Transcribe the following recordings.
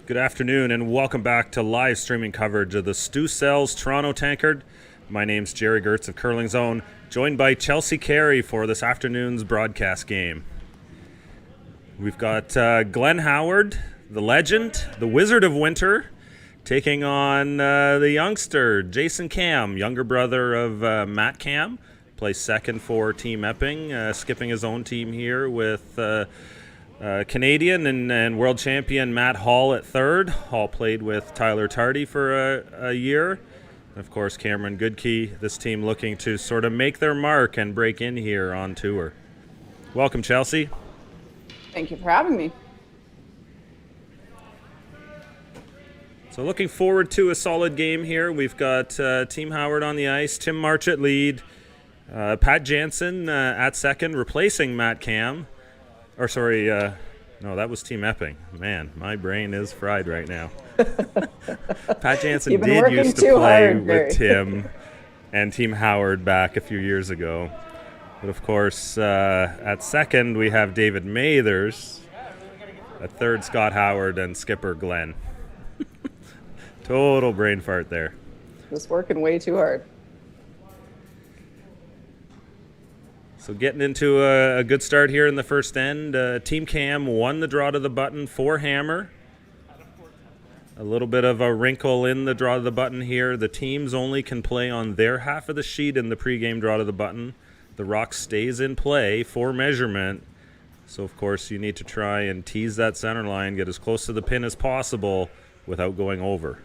Good afternoon and welcome back to live streaming coverage of the Stu Sells Toronto Tankard. My name's Jerry Gertz of Curling Zone, joined by Chelsea Carey for this afternoon's broadcast game. We've got Glenn Howard, the legend, the Wizard of Winter, taking on the youngster, Jason Camm, younger brother of Matt Camm. Plays second for Team Epping, skipping his own team here with Canadian and world champion Matt Hall at third. Hall played with Tyler Tardy for a year. Of course, Cameron Goodkey, this team looking to sort of make their mark and break in here on tour. Welcome, Chelsea. Thank you for having me. So looking forward to a solid game here. We've got Team Howard on the ice, Tim March at lead, Pat Jansen at second, replacing Matt Camm. No, that was Team Epping. Man, my brain is fried right now. Pat Jansen did used to play with Tim and Team Howard back a few years ago. But of course, at second, we have David Mathers. At third, Scott Howard and skipper Glenn. Total brain fart there. Just working way too hard. So getting into a good start here in the first end. Team Camm won the draw to the button for Hammer. A little bit of a wrinkle in the draw to the button here. The teams only can play on their half of the sheet in the pregame draw to the button. The rock stays in play for measurement. So, of course, you need to try and tease that center line, get as close to the pin as possible without going over.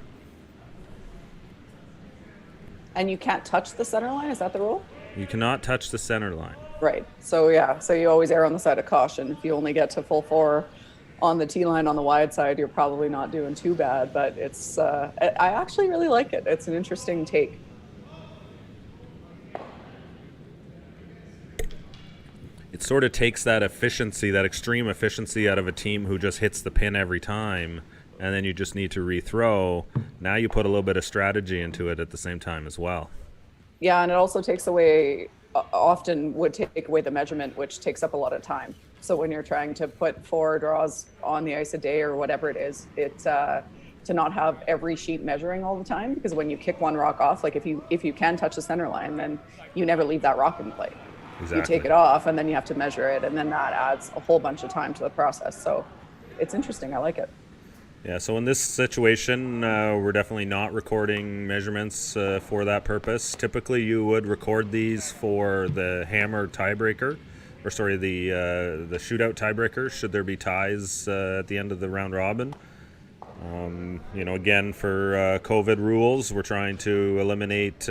And you can't touch the center line? Is that the rule? You cannot touch the center line. Right. So, yeah. So you always err on the side of caution. If you only get to full four on the T line on the wide side, you're probably not doing too bad. But it's, I actually really like it. It's an interesting take. It sort of takes that efficiency, that extreme efficiency out of a team who just hits the pin every time, and then you just need to rethrow. Now you put a little bit of strategy into it at the same time as well. Yeah, and it also takes away, often would take away the measurement, which takes up a lot of time. So when you're trying to put 4 draws on the ice a day or whatever it is, it's to not have every sheet measuring all the time, because when you kick one rock off, like if you can touch the center line, then you never leave that rock in play. Exactly. You take it off and then you have to measure it, and then that adds a whole bunch of time to the process. So it's interesting. I like it. Yeah, so in this situation, we're definitely not recording measurements for that purpose. Typically, you would record these for the hammer tiebreaker, the shootout tiebreaker, should there be ties at the end of the round robin. Again, for COVID rules, we're trying to eliminate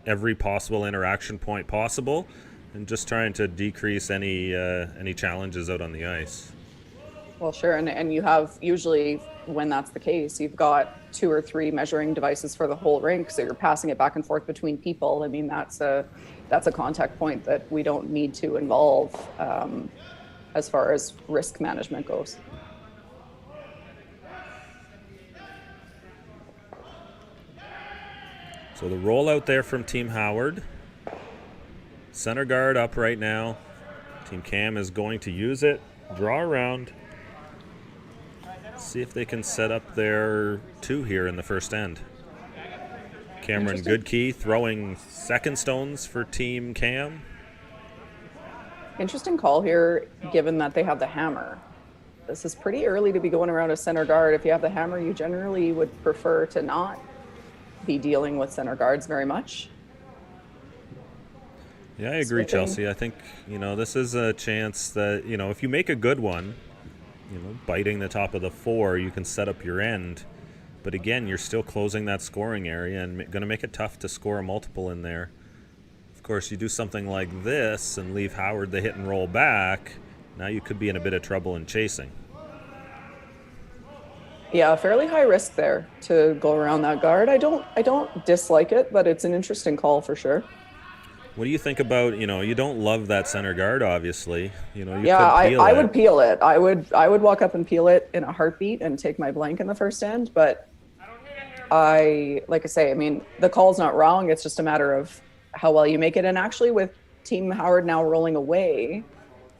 every possible interaction point possible, and just trying to decrease any challenges out on the ice. Well, sure, and you have usually, when that's the case, you've got 2 or 3 measuring devices for the whole rink, so you're passing it back and forth between people. I mean, that's a contact point that we don't need to involve as far as risk management goes. So the rollout there from Team Howard. Center guard up right now. Team Camm is going to use it. Draw around. See if they can set up their 2 here in the first end. Cameron Goodkey throwing second stones for Team Camm. Interesting call here, given that they have the hammer. This is pretty early to be going around a center guard. If you have the hammer, you generally would prefer to not be dealing with center guards very much. Yeah, I agree, Chelsea. I think, this is a chance that, if you make a good one, biting the top of the 4, you can set up your end. But again, you're still closing that scoring area and going to make it tough to score a multiple in there. Of course, you do something like this and leave Howard the hit and roll back, now you could be in a bit of trouble in chasing. Yeah, fairly high risk there to go around that guard. I don't dislike it, but it's an interesting call for sure. What do you think about, you don't love that center guard, obviously. I would peel it. I would walk up and peel it in a heartbeat and take my blank in the first end. But the call's not wrong. It's just a matter of how well you make it. And actually with Team Howard now rolling away,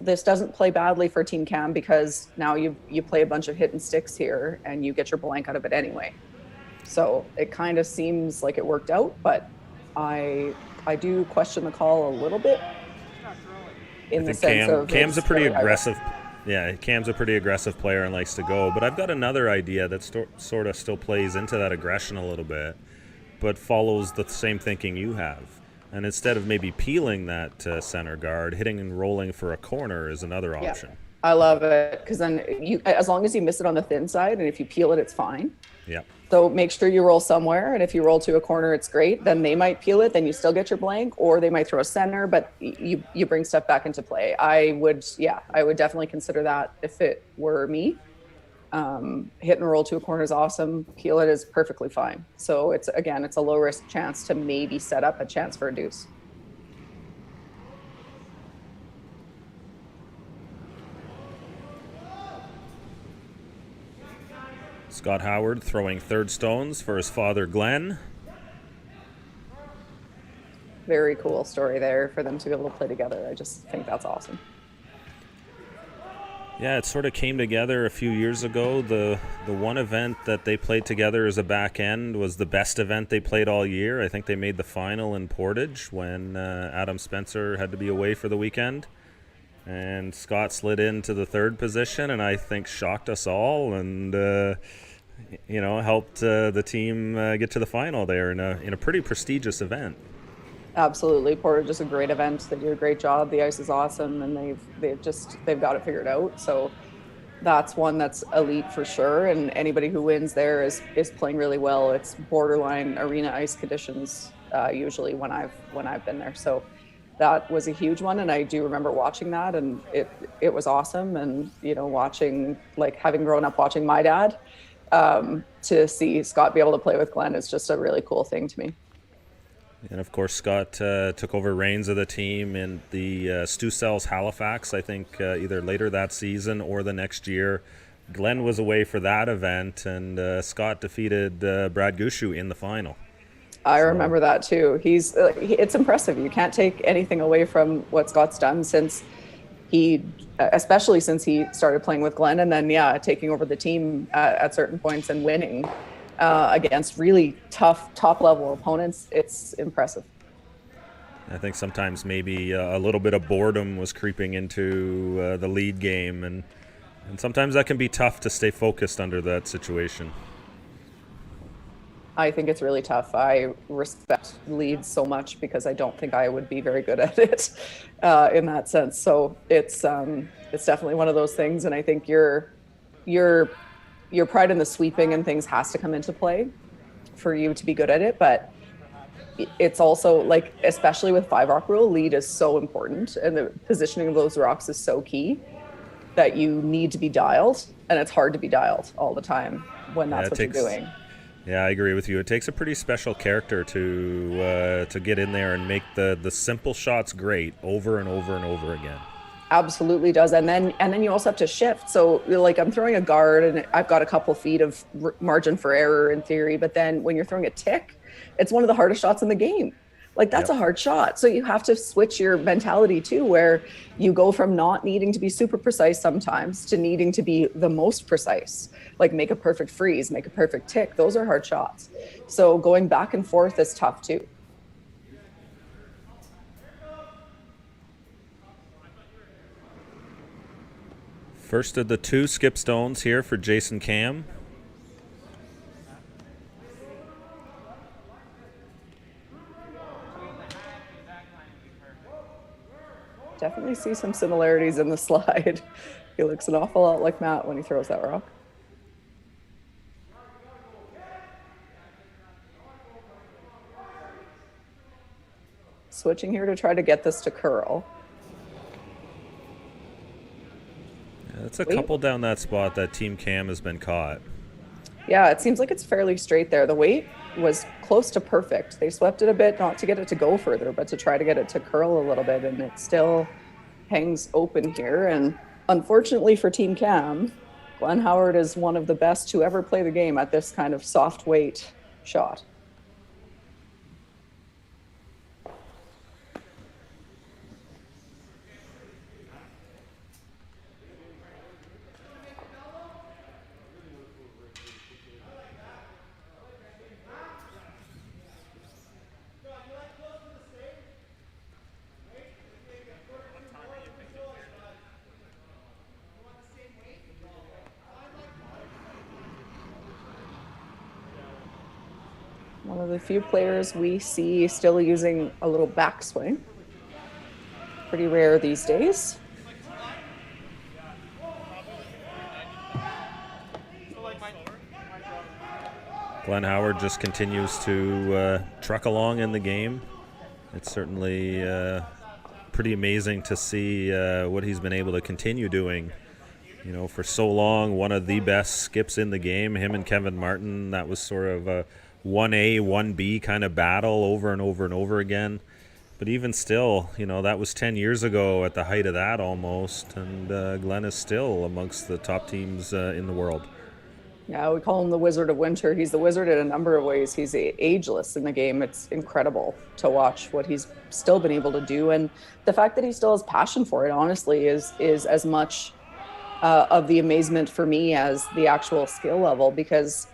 this doesn't play badly for Team Camm because now you play a bunch of hit and sticks here and you get your blank out of it anyway. So it kind of seems like it worked out, but I do question the call a little bit I in the think sense of Cam's a pretty really aggressive. Yeah, Cam's a pretty aggressive player and likes to go. But I've got another idea that sort of still plays into that aggression a little bit, but follows the same thinking you have. And instead of maybe peeling that center guard, hitting and rolling for a corner is another option. Yeah, I love it because then you, as long as you miss it on the thin side, and if you peel it, it's fine. Yeah. So make sure you roll somewhere, and if you roll to a corner, it's great. Then they might peel it, then you still get your blank, or they might throw a center, but you bring stuff back into play. I would definitely consider that if it were me. Hit and roll to a corner is awesome. Peel it is perfectly fine. So it's a low risk chance to maybe set up a chance for a deuce. Scott Howard throwing third stones for his father, Glenn. Very cool story there for them to be able to play together. I just think that's awesome. Yeah, it sort of came together a few years ago. The one event that they played together as a back end was the best event they played all year. I think they made the final in Portage when Adam Spencer had to be away for the weekend. And Scott slid into the third position and I think shocked us all and, helped the team get to the final there in a pretty prestigious event. Absolutely. Portage is a great event. They do a great job. The ice is awesome and they've got it figured out. So that's one that's elite for sure. And anybody who wins there is playing really well. It's borderline arena ice conditions usually when I've been there. So that was a huge one. And I do remember watching that and it was awesome. And, watching, like having grown up watching my dad, to see Scott be able to play with Glenn is just a really cool thing to me. And, of course, Scott took over reins of the team in the Stu Sells Halifax, I think, either later that season or the next year. Glenn was away for that event, and Scott defeated Brad Gushu in the final. I remember that, too. It's impressive. You can't take anything away from what Scott's done especially since he started playing with Glenn and then, taking over the team at certain points and winning. Against really tough top-level opponents, it's impressive. I think sometimes maybe a little bit of boredom was creeping into the lead game, and sometimes that can be tough to stay focused under that situation. I think it's really tough. I respect leads so much because I don't think I would be very good at it in that sense. So it's definitely one of those things, and I think your pride in the sweeping and things has to come into play for you to be good at it. But it's also like, especially with 5-rock rule, lead is so important. And the positioning of those rocks is so key that you need to be dialed. And it's hard to be dialed all the time when that's what you're doing. Yeah, I agree with you. It takes a pretty special character to get in there and make the simple shots great over and over and over again. Absolutely does. And then you also have to shift. So like I'm throwing a guard and I've got a couple feet of margin for error in theory, but then when you're throwing a tick, it's one of the hardest shots in the game. Like that's a hard shot. So you have to switch your mentality too, where you go from not needing to be super precise sometimes to needing to be the most precise, like make a perfect freeze, make a perfect tick. Those are hard shots. So going back and forth is tough too. First of the two skip stones here for Jason Camm. Definitely see some similarities in the slide. He looks an awful lot like Matt when he throws that rock. Switching here to try to get this to curl. It's a couple down that spot that Team Camm has been caught. Yeah, it seems like it's fairly straight there. The weight was close to perfect. They swept it a bit, not to get it to go further, but to try to get it to curl a little bit, and it still hangs open here. And unfortunately for Team Camm, Glenn Howard is one of the best to ever play the game at this kind of soft weight shot. of the few players we see still using a little backswing. Pretty rare these days. Glenn Howard just continues to truck along in the game. It's certainly pretty amazing to see what he's been able to continue doing. You know, for so long, one of the best skips in the game, him and Kevin Martin, that was sort of a 1A, 1B kind of battle over and over and over again. But even still, you know, that was 10 years ago at the height of that almost, and Glenn is still amongst the top teams in the world. Yeah, we call him the Wizard of Winter. He's the wizard in a number of ways. He's ageless in the game. It's incredible to watch what he's still been able to do. And the fact that he still has passion for it, honestly, is as much of the amazement for me as the actual skill level, because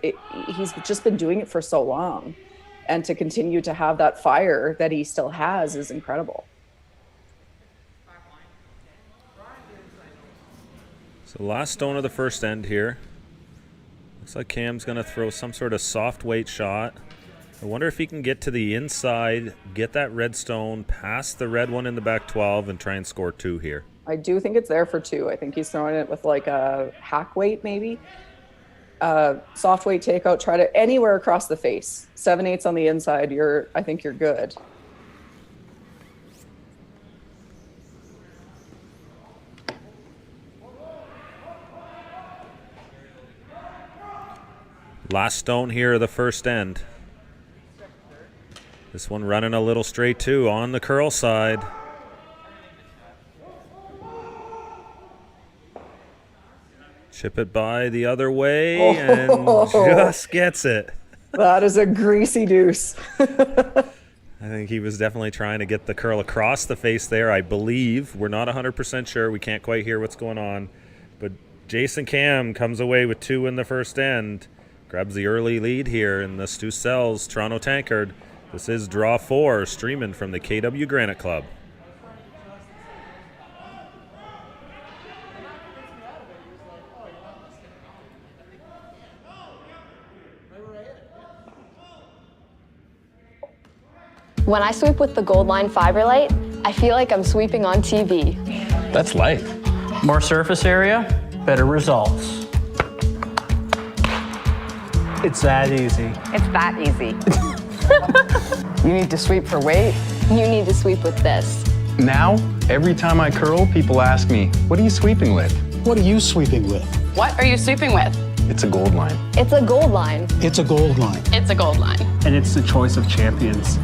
he's just been doing it for so long. And to continue to have that fire that he still has is incredible. So last stone of the first end here. Looks like Camm's going to throw some sort of soft weight shot. I wonder if he can get to the inside, get that red stone, pass the red one in the back 12, and try and score 2 here. I do think it's there for 2. I think he's throwing it with like a hack weight maybe. Soft weight takeout, try to anywhere across the face. 7/8 on the inside, I think you're good. Last stone here of the first end. This one running a little straight too on the curl side. Chip it by the other way and just gets it. That is a greasy deuce. I think he was definitely trying to get the curl across the face there, I believe. We're not 100% sure. We can't quite hear what's going on. But Jason Camm comes away with 2 in the first end. Grabs the early lead here in the Stu Sells Toronto Tankard. This is draw 4, streaming from the KW Granite Club. When I sweep with the Gold Line Fiber Light, I feel like I'm sweeping on TV. That's life. More surface area, better results. It's that easy. It's that easy. You need to sweep for weight. You need to sweep with this. Now, every time I curl, people ask me, what are you sweeping with? What are you sweeping with? What are you sweeping with? It's a Gold Line. It's a Gold Line. It's a Gold Line. It's a Gold Line. And it's the choice of champions.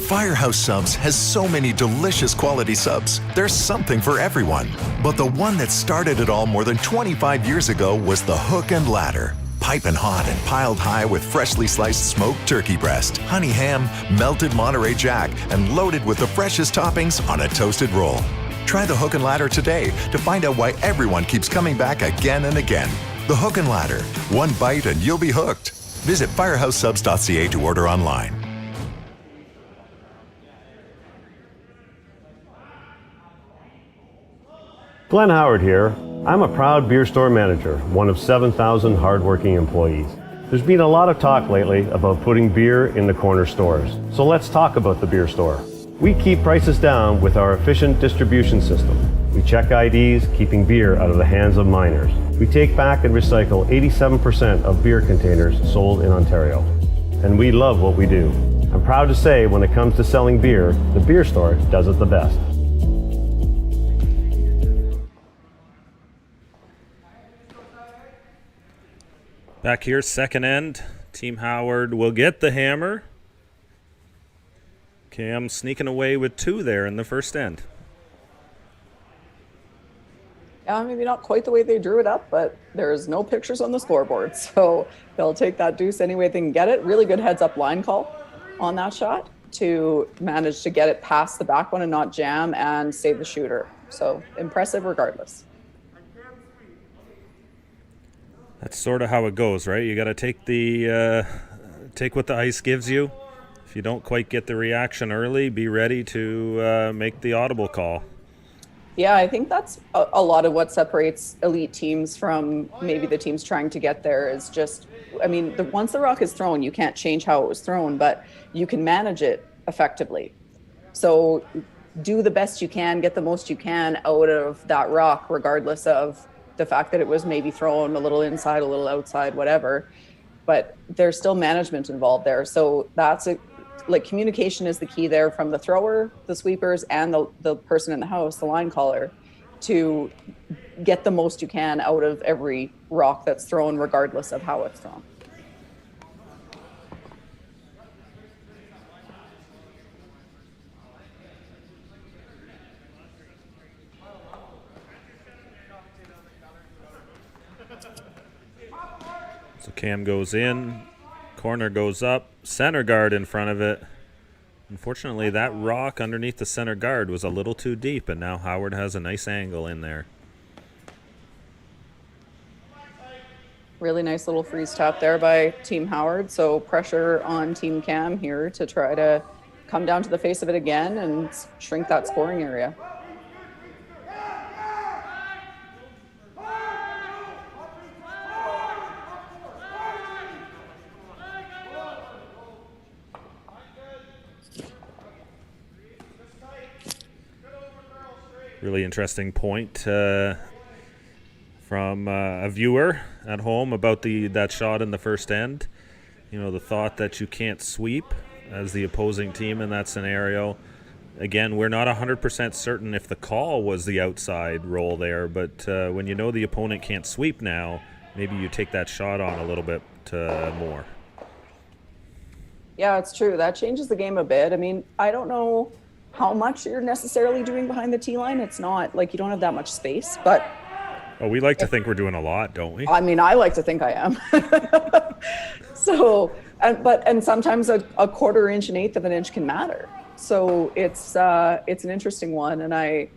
Firehouse Subs has so many delicious quality subs. There's something for everyone. But the one that started it all more than 25 years ago was the Hook and Ladder. Piping hot and piled high with freshly sliced smoked turkey breast, honey ham, melted Monterey Jack, and loaded with the freshest toppings on a toasted roll. Try the Hook and Ladder today to find out why everyone keeps coming back again and again. The Hook and Ladder. One bite and you'll be hooked. Visit firehousesubs.ca to order online. Glenn Howard here. I'm a proud beer store manager, one of 7,000 hardworking employees. There's been a lot of talk lately about putting beer in the corner stores. So let's talk about the beer store. We keep prices down with our efficient distribution system. We check IDs, keeping beer out of the hands of minors. We take back and recycle 87% of beer containers sold in Ontario. And we love what we do. I'm proud to say when it comes to selling beer, the beer store does it the best. Back here, second end. Team Howard will get the hammer. Camm sneaking away with 2 there in the first end. Yeah, maybe not quite the way they drew it up, but there's no pictures on the scoreboard. So they'll take that deuce any way they can get it. Really good heads-up line call on that shot to manage to get it past the back one and not jam and save the shooter. So impressive regardless. That's sort of how it goes, right? You got to take take what the ice gives you. If you don't quite get the reaction early, be ready to make the audible call. Yeah, I think that's a lot of what separates elite teams from maybe the teams trying to get there is just, I mean, once the rock is thrown, you can't change how it was thrown, but you can manage it effectively. So do the best you can, get the most you can out of that rock, regardless of the fact that it was maybe thrown a little inside, a little outside, whatever. But there's still management involved there. So like communication is the key there from the thrower, the sweepers, and the person in the house, the line caller, to get the most you can out of every rock that's thrown, regardless of how it's thrown. So Camm goes in, corner goes up, center guard in front of it. Unfortunately, that rock underneath the center guard was a little too deep, and now Howard has a nice angle in there. Really nice little freeze tap there by Team Howard. So pressure on Team Camm here to try to come down to the face of it again and shrink that scoring area. Really interesting point from a viewer at home about that shot in the first end. You know, the thought that you can't sweep as the opposing team in that scenario. Again, we're not 100% certain if the call was the outside roll there, but when you know the opponent can't sweep now, maybe you take that shot on a little bit more. Yeah, it's true. That changes the game a bit. I mean, I don't know how much you're necessarily doing behind the tee line. It's not like you don't have that much space, but we like to think we're doing a lot, don't we? I mean, I like to think I am. So, and sometimes a quarter inch, an eighth of an inch can matter. So it's an interesting one, and I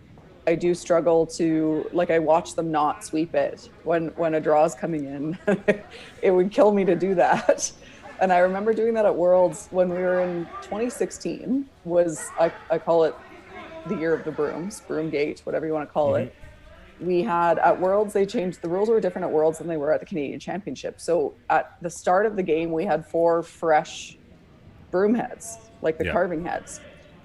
do struggle to, like, I watch them not sweep it when a draw is coming in. It would kill me to do that. And I remember doing that at Worlds when we were in 2016. I call it the year of the brooms, Broomgate, whatever you want to call it. We had at Worlds, they changed, the rules were different at Worlds than they were at the Canadian Championship. So at the start of the game, we had 4 fresh broom heads, like the carving heads.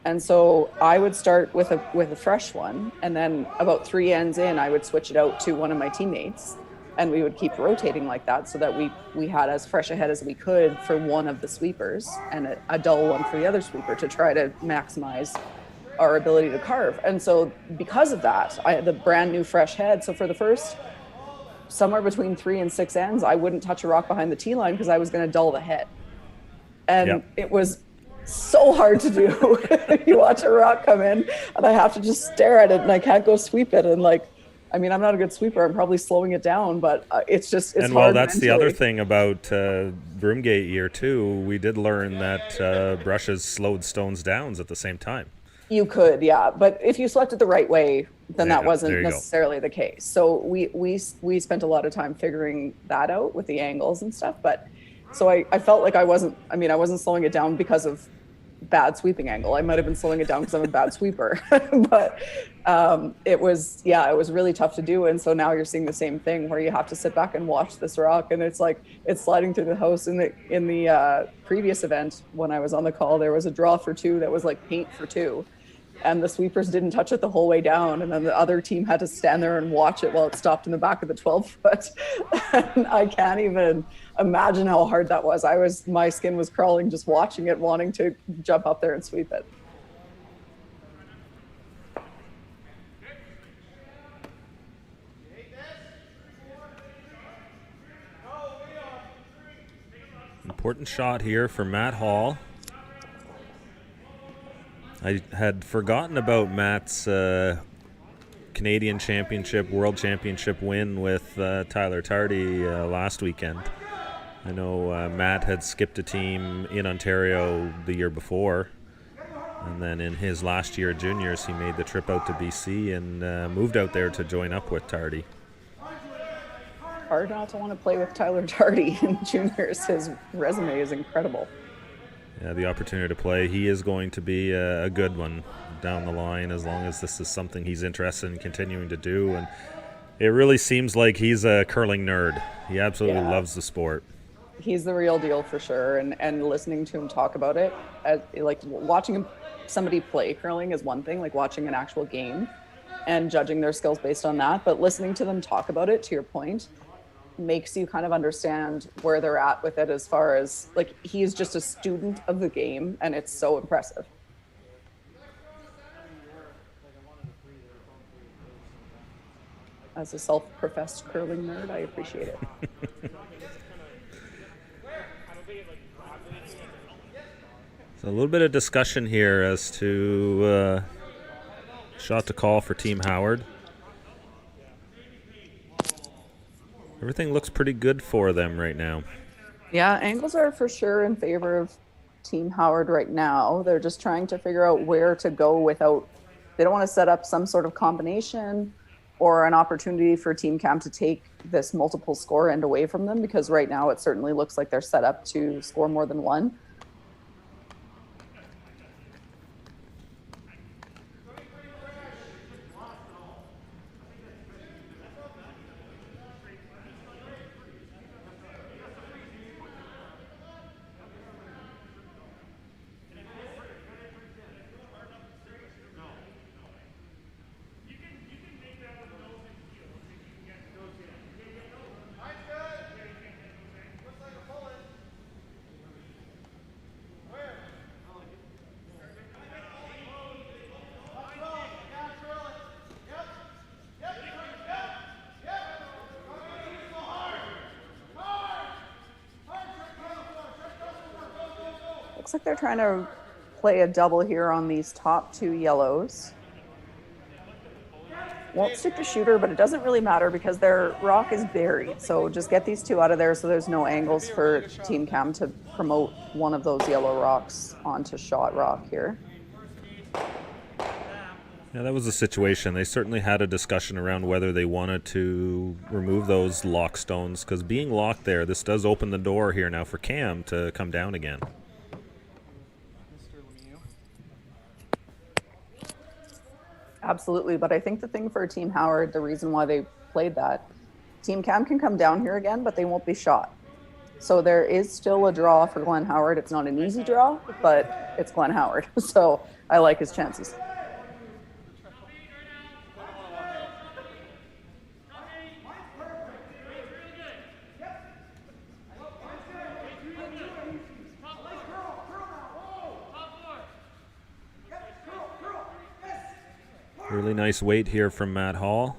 And so I would start with a fresh one, and then about 3 ends in, I would switch it out to one of my teammates, and we would keep rotating like that so that we had as fresh a head as we could for one of the sweepers and a dull one for the other sweeper to try to maximize our ability to carve. And so because of that, I had the brand new fresh head. So for the first somewhere between 3 and 6 ends, I wouldn't touch a rock behind the tee line because I was going to dull the head. And it was so hard to do. You watch a rock come in and I have to just stare at it and I can't go sweep it. And like, I mean, I'm not a good sweeper. I'm probably slowing it down, but it's just, it's and hard. And that's mentally. the other thing about Broomgate year 2. We did learn that brushes slowed stones downs at the same time. You could, yeah. But if you selected the right way, then that wasn't necessarily the case. So we spent a lot of time figuring that out with the angles and stuff. But so I felt like I wasn't slowing it down because of bad sweeping angle. I might have been slowing it down because I'm a bad sweeper. But it was really tough to do. And so now you're seeing the same thing where you have to sit back and watch this rock, and it's like it's sliding through the house. In the previous event when I was on the call, there was a draw for 2 that was like paint for 2. And the sweepers didn't touch it the whole way down. And then the other team had to stand there and watch it while it stopped in the back of the 12-foot. And I can't even imagine how hard that was. My skin was crawling just watching it, wanting to jump up there and sweep it. Important shot here for Matt Hall. I had forgotten about Matt's Canadian Championship, World Championship win with Tyler Tardy last weekend. I know Matt had skipped a team in Ontario the year before, and then in his last year at juniors, he made the trip out to BC and moved out there to join up with Tardy. Hard not to want to play with Tyler Tardy in juniors. His resume is incredible. Yeah, the opportunity to play. He is going to be a good one down the line as long as this is something he's interested in continuing to do. And it really seems like he's a curling nerd. He absolutely loves the sport. He's the real deal for sure. And listening to him talk about it, like watching somebody play curling is one thing, like watching an actual game and judging their skills based on that. But listening to them talk about it, to your point, makes you kind of understand where they're at with it, as far as like he's just a student of the game, and it's so impressive. As a self-professed curling nerd, I appreciate it. So a little bit of discussion here as to shot to call for Team Howard. Everything looks pretty good for them right now. Yeah, angles are for sure in favor of Team Howard right now. They're just trying to figure out where to go without, they don't want to set up some sort of combination or an opportunity for Team Camm to take this multiple score end away from them, because right now it certainly looks like they're set up to score more than one. Looks like they're trying to play a double here on these top two yellows. Won't stick the shooter, but it doesn't really matter because their rock is buried. So just get these two out of there so there's no angles for Team Camm to promote one of those yellow rocks onto shot rock here. Yeah, that was the situation. They certainly had a discussion around whether they wanted to remove those lock stones, because being locked there, this does open the door here now for Camm to come down again. Absolutely, but I think the thing for Team Howard, the reason why they played that, Team Camm can come down here again, but they won't be shot. So there is still a draw for Glenn Howard. It's not an easy draw, but it's Glenn Howard. So I like his chances. Really nice weight here from Matt Hall.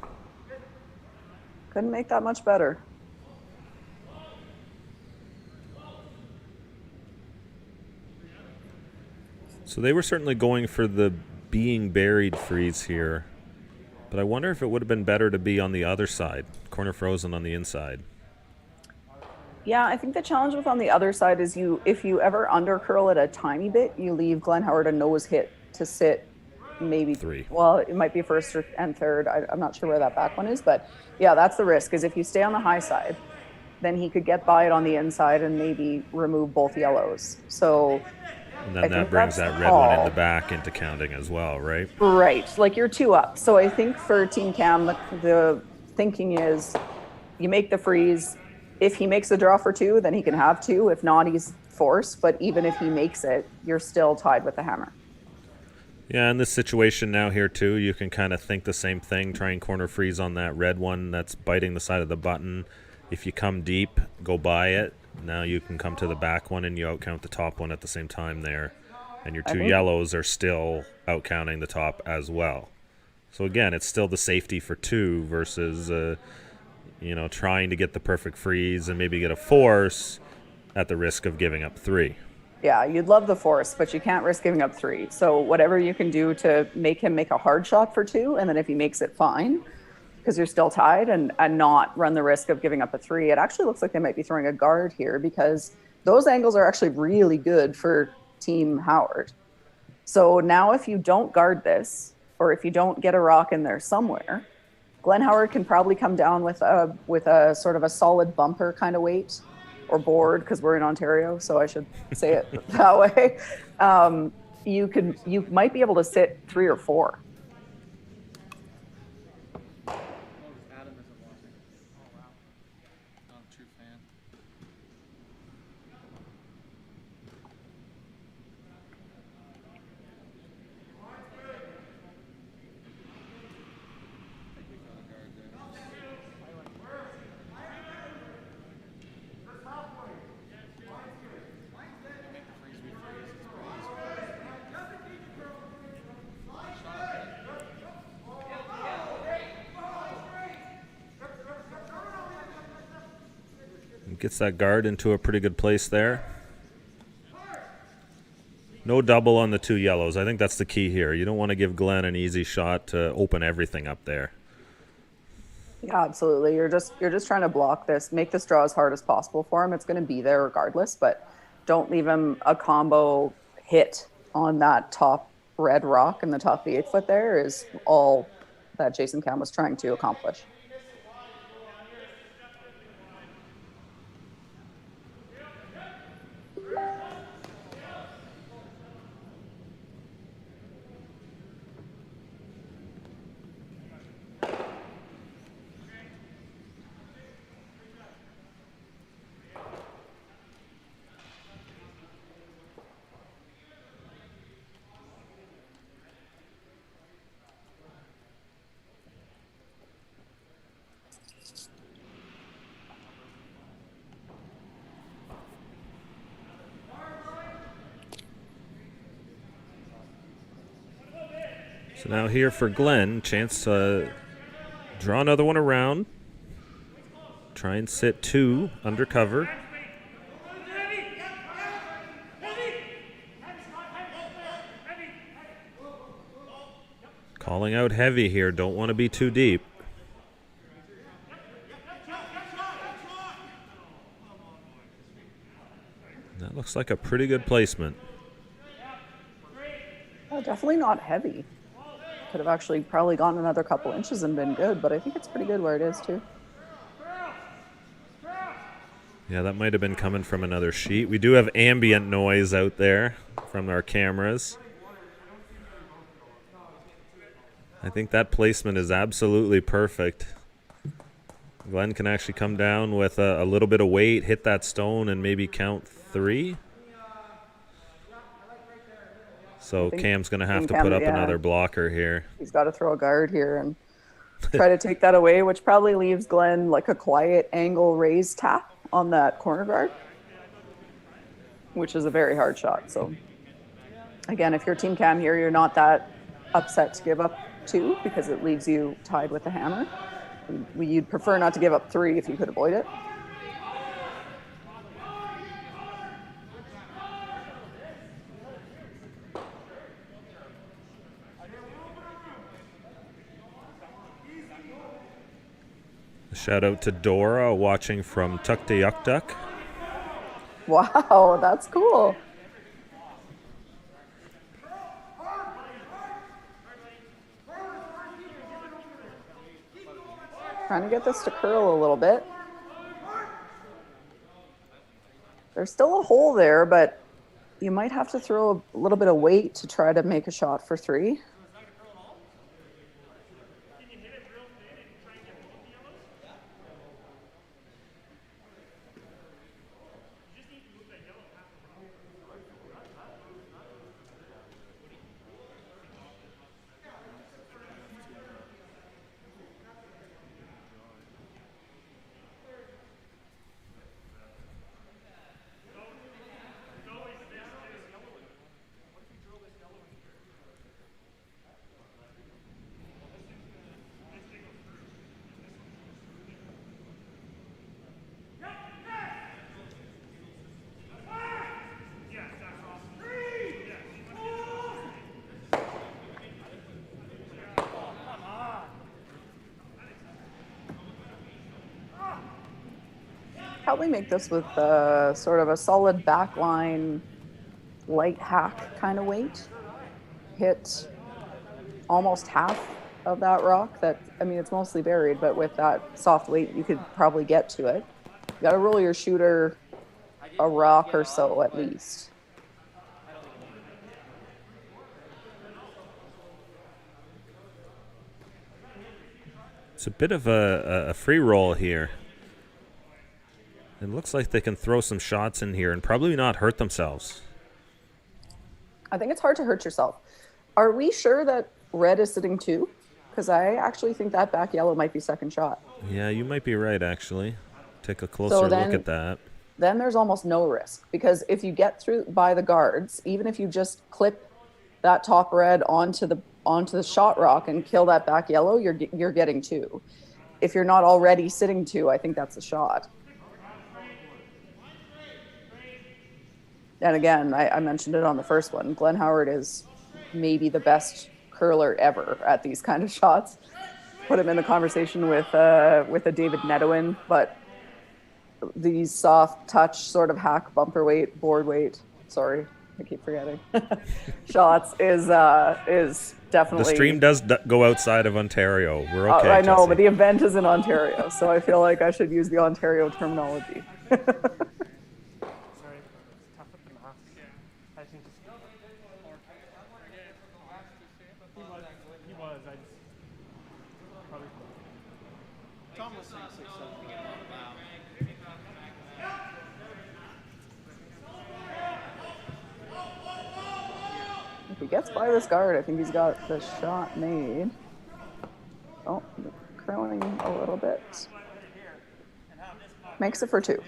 Couldn't make that much better. So they were certainly going for the being buried freeze here, but I wonder if it would have been better to be on the other side, corner frozen on the inside. Yeah, I think the challenge with on the other side is if you ever under curl it a tiny bit, you leave Glenn Howard a nose hit to sit maybe three. Well, it might be first and third. I'm not sure where that back one is, but yeah, that's the risk, is if you stay on the high side, then he could get by it on the inside and maybe remove both yellows. So and then that brings that red one in the back into counting as well, right? Right, like you're two up. So I think for Team Camm, the thinking is you make the freeze. If he makes the draw for two, then he can have two. If not, he's forced. But even if he makes it, you're still tied with the hammer. Yeah, in this situation now here too, you can kind of think the same thing, try and corner freeze on that red one that's biting the side of the button. If you come deep, go by it. Now you can come to the back one and you outcount the top one at the same time there. And your two yellows are still outcounting the top as well. So again, it's still the safety for two versus, trying to get the perfect freeze and maybe get a force at the risk of giving up three. Yeah, you'd love the force, but you can't risk giving up three. So whatever you can do to make him make a hard shot for two, and then if he makes it, fine, because you're still tied, and not run the risk of giving up a three. It actually looks like they might be throwing a guard here, because those angles are actually really good for Team Howard. So now if you don't guard this, or if you don't get a rock in there somewhere, Glenn Howard can probably come down with a sort of a solid bumper kind of weight or board, because we're in Ontario, so I should say it that way, you might be able to sit 3 or 4. Gets that guard into a pretty good place there. No double on the 2 yellows. I think that's the key here. You don't want to give Glenn an easy shot to open everything up there. Yeah, absolutely. You're just trying to block this, make this draw as hard as possible for him. It's going to be there regardless, but don't leave him a combo hit on that top red rock in the top of the 8 foot. There is all that Jason Camm was trying to accomplish. So now here for Glenn, chance to draw another one around. Try and sit 2 under cover. Calling out heavy here, don't want to be too deep. That looks like a pretty good placement. Oh, definitely not heavy. Could have actually probably gone another couple inches and been good, but I think it's pretty good where it is too. Yeah, that might have been coming from another sheet. We do have ambient noise out there from our cameras. I think that placement is absolutely perfect. Glenn can actually come down with a little bit of weight, hit that stone, and maybe count 3. So Cam's going to have to put up another blocker here. He's got to throw a guard here and try to take that away, which probably leaves Glenn like a quiet angle raise tap on that corner guard, which is a very hard shot. So again, if you're Team Camm here, you're not that upset to give up 2 because it leaves you tied with the hammer. You'd prefer not to give up 3 if you could avoid it. Shout out to Dora watching from Tuktoyaktuk. Wow, that's cool. Trying to get this to curl a little bit. There's still a hole there, but you might have to throw a little bit of weight to try to make a shot for 3. Probably make this with sort of a solid backline, light hack kind of weight. Hit almost half of that rock. That, I mean, it's mostly buried, but with that soft weight, you could probably get to it. You got to roll your shooter a rock or so at least. It's a bit of a free roll here. It looks like they can throw some shots in here and probably not hurt themselves. I think it's hard to hurt yourself. Are we sure that red is sitting 2? Because I actually think that back yellow might be second shot. Yeah, you might be right, actually. Take a closer look at that. Then there's almost no risk, because if you get through by the guards, even if you just clip that top red onto the shot rock and kill that back yellow, you're getting 2. If you're not already sitting 2, I think that's a shot. And again, I mentioned it on the first one. Glenn Howard is maybe the best curler ever at these kind of shots. Put him in the conversation with a David Nedowin, but these soft touch sort of hack bumper weight, board weight. Sorry, I keep forgetting. Shots is definitely. The stream does go outside of Ontario. We're okay. I know, Chelsea. but the event is in Ontario, so I feel like I should use the Ontario terminology. If he gets by this guard, I think he's got the shot made. Oh, curling a little bit. Makes it for 2.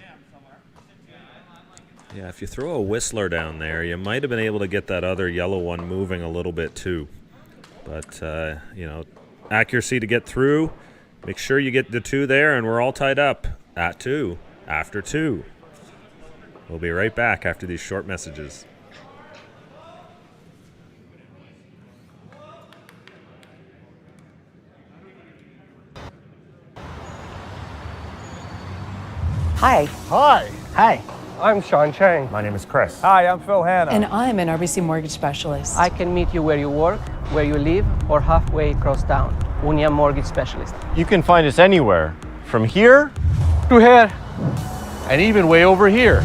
Yeah, if you throw a whistler down there, you might have been able to get that other yellow one moving a little bit too. But, accuracy to get through. Make sure you get the 2 there, and we're all tied up at 2, after 2. We'll be right back after these short messages. Hi. Hi. Hi. I'm Sean Chang. My name is Chris. Hi, I'm Phil Hanna. And I'm an RBC mortgage specialist. I can meet you where you work, where you live, or halfway across town. Unia Mortgage Specialist. You can find us anywhere, from here To here. And even way over here.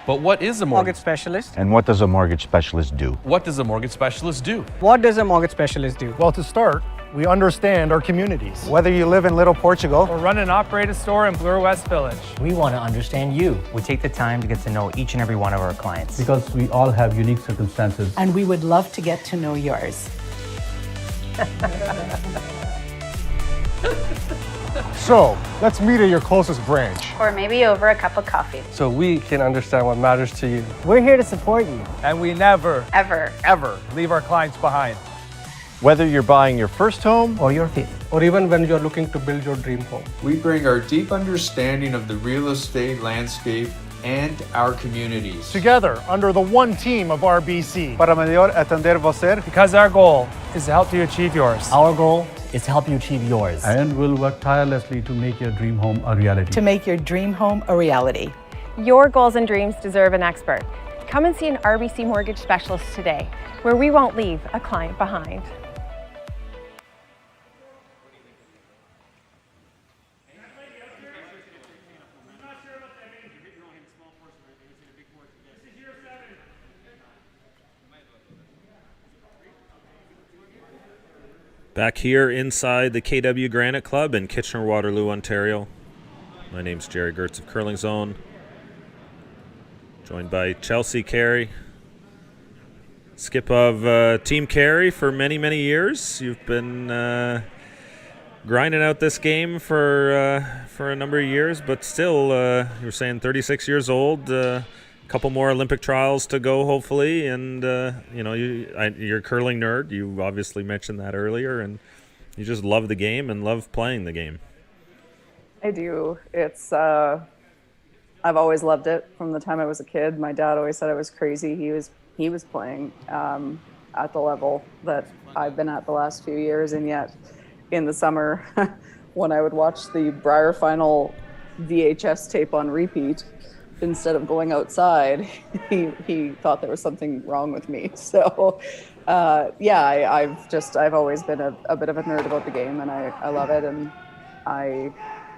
But what is a Mortgage specialist. And what does a mortgage specialist do? What does a mortgage specialist do? What does a mortgage specialist do? Well, to start, we understand our communities. Whether you live in Little Portugal Or run and operate a store in Bloor West Village. We want to understand you. We take the time to get to know each and every one of our clients. Because we all have unique circumstances. And we would love to get to know yours. So, let's meet at your closest branch. Or maybe over a cup of coffee. So we can understand what matters to you. We're here to support you. And we never, Ever. leave our clients behind. Whether you're buying your first home Or your fifth. Or even when you're looking to build your dream home. We bring our deep understanding of the real estate landscape and our communities. Together, under the one team of RBC. para melhor atender você. Because our goal is to help you achieve yours. Our goal is to help you achieve yours. And we'll work tirelessly to make your dream home a reality. To make your dream home a reality. Your goals and dreams deserve an expert. Come and see an RBC mortgage specialist today, where we won't leave a client behind. Back here inside the KW Granite Club in Kitchener-Waterloo, Ontario. My name's Jerry Gertz of Curling Zone. Joined by Chelsea Carey, skip of Team Carey for many, many years. You've been grinding out this game for a number of years, but still, you were saying 36 years old. Couple more Olympic trials to go, hopefully, and you're a curling nerd. You obviously mentioned that earlier, and you just love the game and love playing the game. I do. It's I've always loved it from the time I was a kid. My dad always said I was crazy. He was playing at the level that I've been at the last few years, and yet in the summer when I would watch the Brier final VHS tape on repeat, instead of going outside, he thought there was something wrong with me. So I've always been a bit of a nerd about the game, and I love it, and I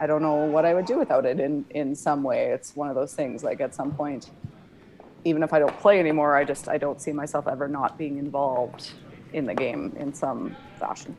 don't know what I would do without it in some way. It's one of those things, like at some point, even if I don't play anymore, I don't see myself ever not being involved in the game in some fashion.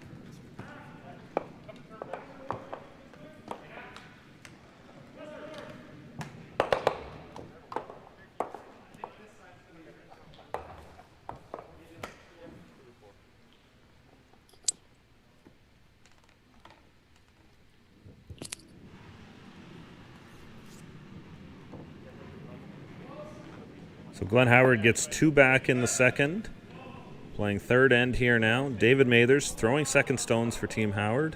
So Glenn Howard gets 2 back in the second. Playing third end here now. David Mathers throwing second stones for Team Howard.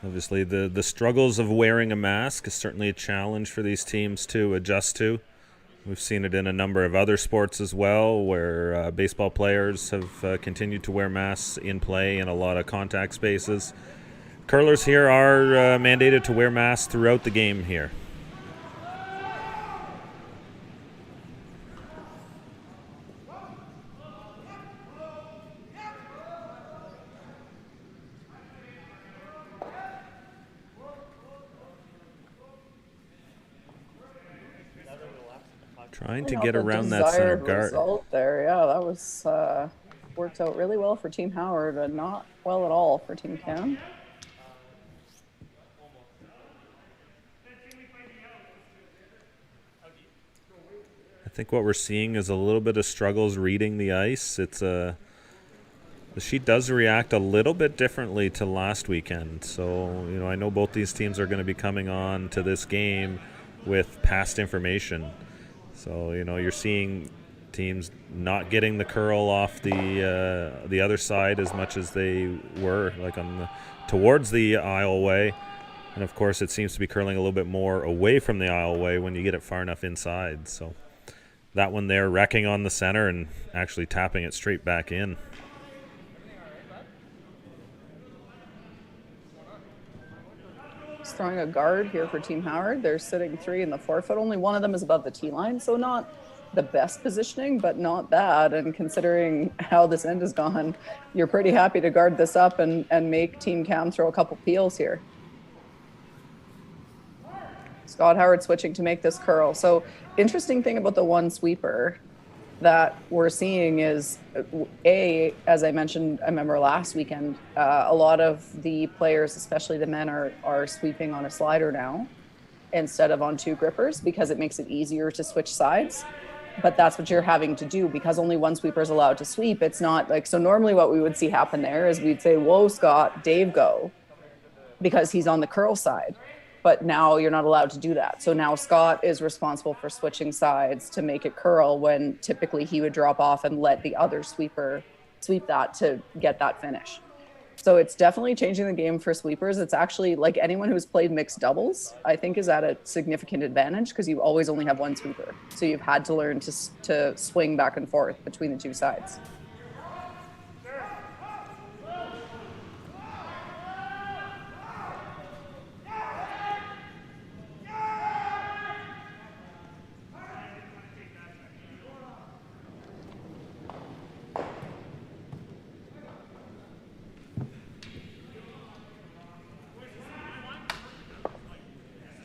Obviously, the struggles of wearing a mask is certainly a challenge for these teams to adjust to. We've seen it in a number of other sports as well, where baseball players have continued to wear masks in play in a lot of contact spaces. Curlers here are mandated to wear masks throughout the game here. Trying to get around that center guard. Result there, yeah, that was worked out really well for Team Howard, and not well at all for Team Camm. I think what we're seeing is a little bit of struggles reading the ice. The sheet does react a little bit differently to last weekend. So, I know both these teams are going to be coming on to this game with past information. So, you're seeing teams not getting the curl off the other side as much as they were, like towards the aisleway. And, of course, it seems to be curling a little bit more away from the aisleway when you get it far enough inside. So that one there wrecking on the center and actually tapping it straight back in. Throwing a guard here for Team Howard. They're sitting 3 in the forefoot. Only one of them is above the tee line, so not the best positioning, but not bad. And considering how this end has gone, you're pretty happy to guard this up and make Team Camm throw a couple peels here. Scott Howard switching to make this curl. So interesting thing about the one sweeper that we're seeing is, as I mentioned, I remember last weekend, a lot of the players, especially the men, are sweeping on a slider now instead of on 2 grippers, because it makes it easier to switch sides. But that's what you're having to do, because only one sweeper is allowed to sweep. It's not like, so normally what we would see happen there is we'd say, whoa, Scott, Dave go, because he's on the curl side. But now you're not allowed to do that. So now Scott is responsible for switching sides to make it curl, when typically he would drop off and let the other sweeper sweep that to get that finish. So it's definitely changing the game for sweepers. It's actually, like, anyone who's played mixed doubles, I think, is at a significant advantage, because you always only have one sweeper. So you've had to learn to swing back and forth between the 2 sides.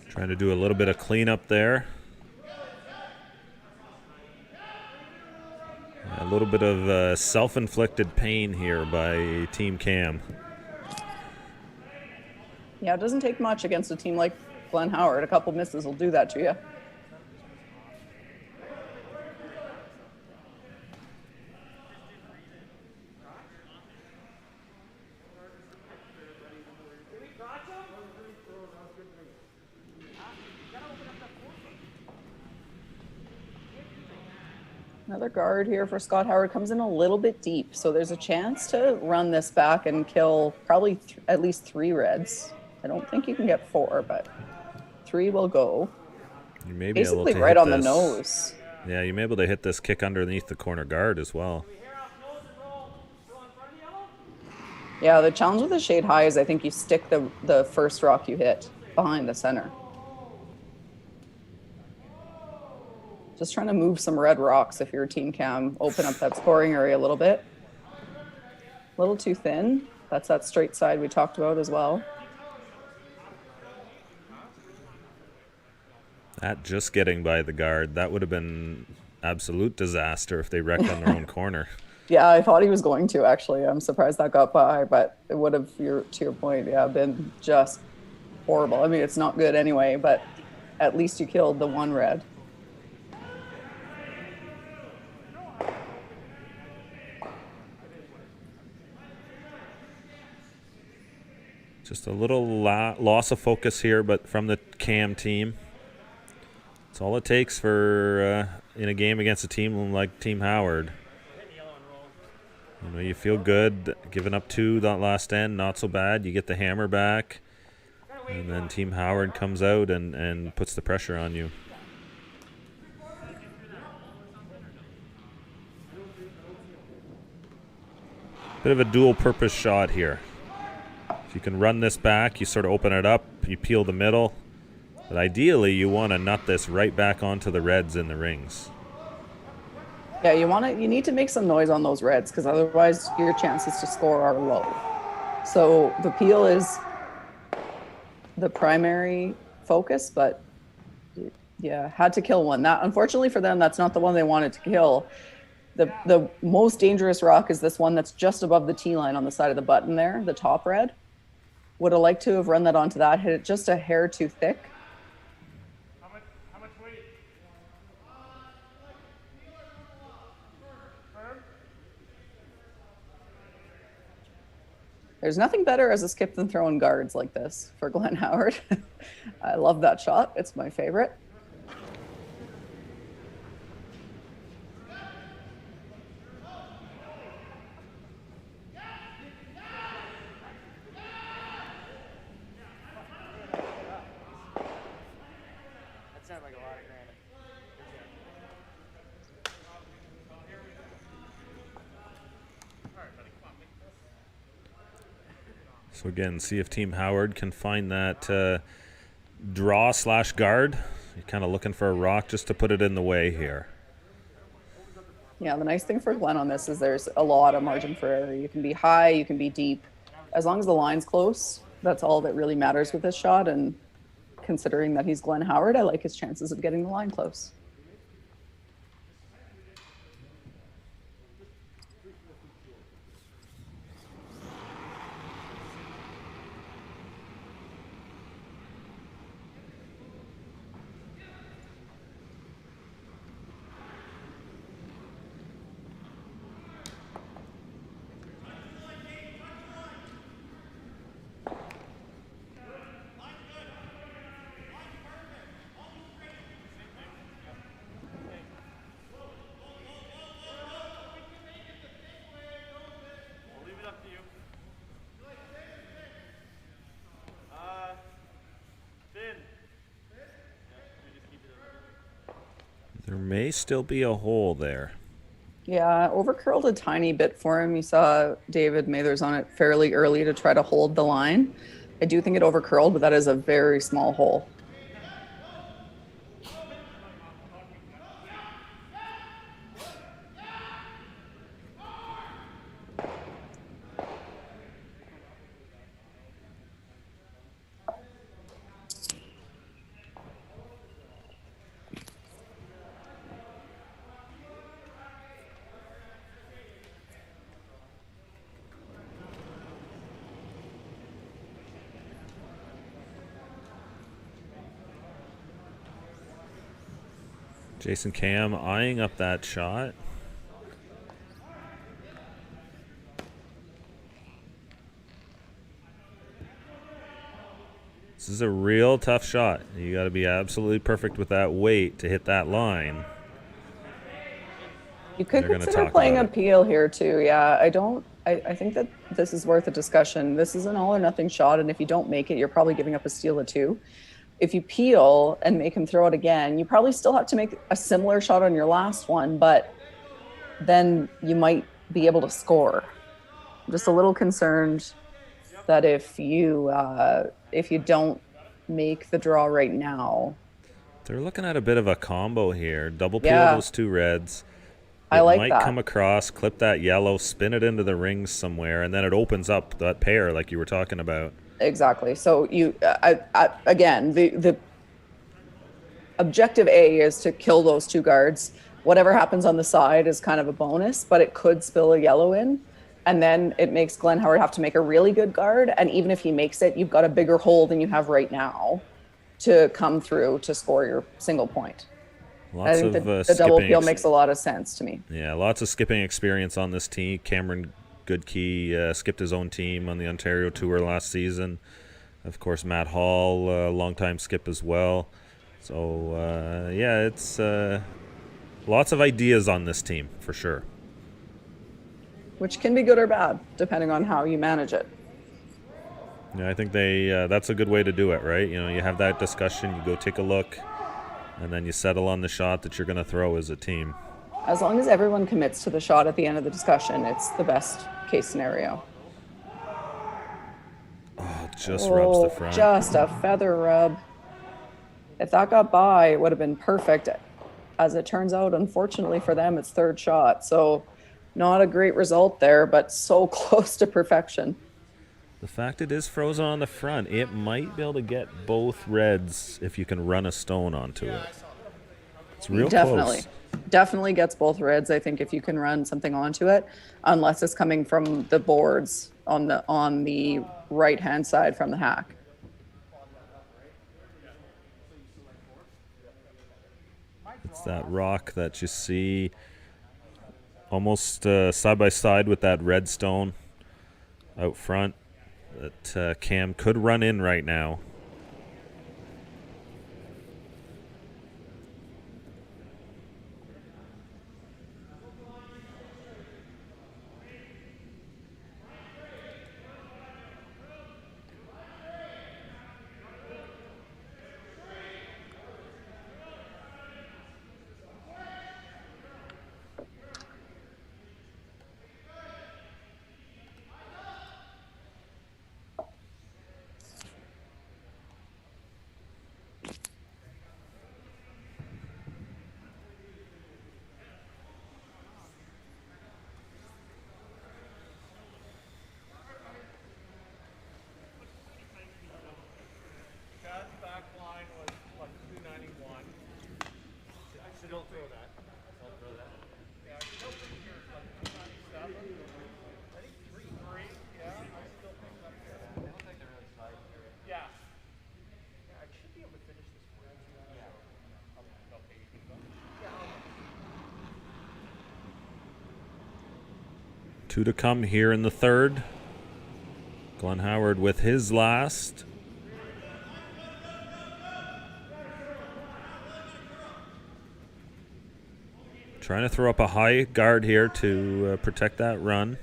Trying to do a little bit of cleanup there. A little bit of self-inflicted pain here by Team Camm. Yeah, it doesn't take much against a team like Glenn Howard. A couple misses will do that to you. Another guard here for Scott Howard comes in a little bit deep, so there's a chance to run this back and kill probably at least 3 reds. I don't think you can get 4, but 3 will go. You may be Basically able to right hit on this. the nose. Yeah, you may be able to hit this kick underneath the corner guard as well. Yeah, the challenge with the shade high is I think you stick the first rock you hit behind the center. Just trying to move some red rocks if you're Team Camm. Open up that scoring area a little bit. A little too thin. That's that straight side we talked about as well. That just getting by the guard, that would have been absolute disaster if they wrecked on their own corner. Yeah, I thought he was going to, actually. I'm surprised that got by, but it would have, to your point, yeah, been just horrible. I mean, it's not good anyway, but at least you killed the 1 red. Just a little loss of focus here, but from the Camm team. It's all it takes for in a game against a team like Team Howard. You know, you feel good giving up 2 that last end, not so bad. You get the hammer back, and then Team Howard comes out and puts the pressure on you. Bit of a dual-purpose shot here. If you can run this back, you sort of open it up, you peel the middle. But ideally, you want to nut this right back onto the reds in the rings. Yeah, you need to make some noise on those reds because otherwise your chances to score are low. So the peel is the primary focus, but yeah, had to kill 1. That, unfortunately for them, that's not the one they wanted to kill. The most dangerous rock is this one that's just above the T line on the side of the button there, the top red. Would have liked to have run that onto that, hit it just a hair too thick. How much weight? There's nothing better as a skip than throwing guards like this for Glenn Howard. I love that shot. It's my favorite. So again, see if Team Howard can find that draw/guard. You're kind of looking for a rock just to put it in the way here. Yeah, the nice thing for Glenn on this is there's a lot of margin for error. You can be high, you can be deep. As long as the line's close, that's all that really matters with this shot. And considering that he's Glenn Howard, I like his chances of getting the line close. There may still be a hole there. Yeah, overcurled a tiny bit for him. You saw David Mathers on it fairly early to try to hold the line. I do think it overcurled, but that is a very small hole. Jason Camm eyeing up that shot. This is a real tough shot. You got to be absolutely perfect with that weight to hit that line. You could They're gonna consider talk playing about it. appeal here too. Yeah, I think that this is worth a discussion. This is an all or nothing shot, and if you don't make it, you're probably giving up a steal of 2. If you peel and make him throw it again, you probably still have to make a similar shot on your last one, but then you might be able to score. I'm just a little concerned that if you don't make the draw right now. They're looking at a bit of a combo here. Double peel Yeah. those 2 reds. I It like might that. come across, clip that yellow, spin it into the rings somewhere, and then it opens up that pair like you were talking about. Exactly. So you, again, the objective A is to kill those 2 guards. Whatever happens on the side is kind of a bonus, but it could spill a yellow in. And then it makes Glenn Howard have to make a really good guard. And even if he makes it, you've got a bigger hole than you have right now to come through to score your single point. I think the double peel makes a lot of sense to me. Yeah, lots of skipping experience on this team. Cameron Goodkey skipped his own team on the Ontario Tour last season. Of course, Matt Hall, longtime skip as well. So, yeah, it's lots of ideas on this team, for sure. Which can be good or bad, depending on how you manage it. Yeah, I think that's a good way to do it, right? You know, you have that discussion, you go take a look, and then you settle on the shot that you're going to throw as a team. As long as everyone commits to the shot at the end of the discussion, it's the best case scenario. Oh, just rubs the front. Just a feather rub. If that got by, it would have been perfect. As it turns out, unfortunately for them, it's 3rd shot. So not a great result there, but so close to perfection. The fact it is frozen on the front, it might be able to get both reds if you can run a stone onto it. It's real close. Definitely gets both reds, I think, if you can run something onto it, unless it's coming from the boards on the right-hand side from the hack. It's that rock that you see almost side by side with that red stone out front that Camm could run in right now. Two to come here in the 3rd. Glenn Howard with his last. Trying to throw up a high guard here to protect that run.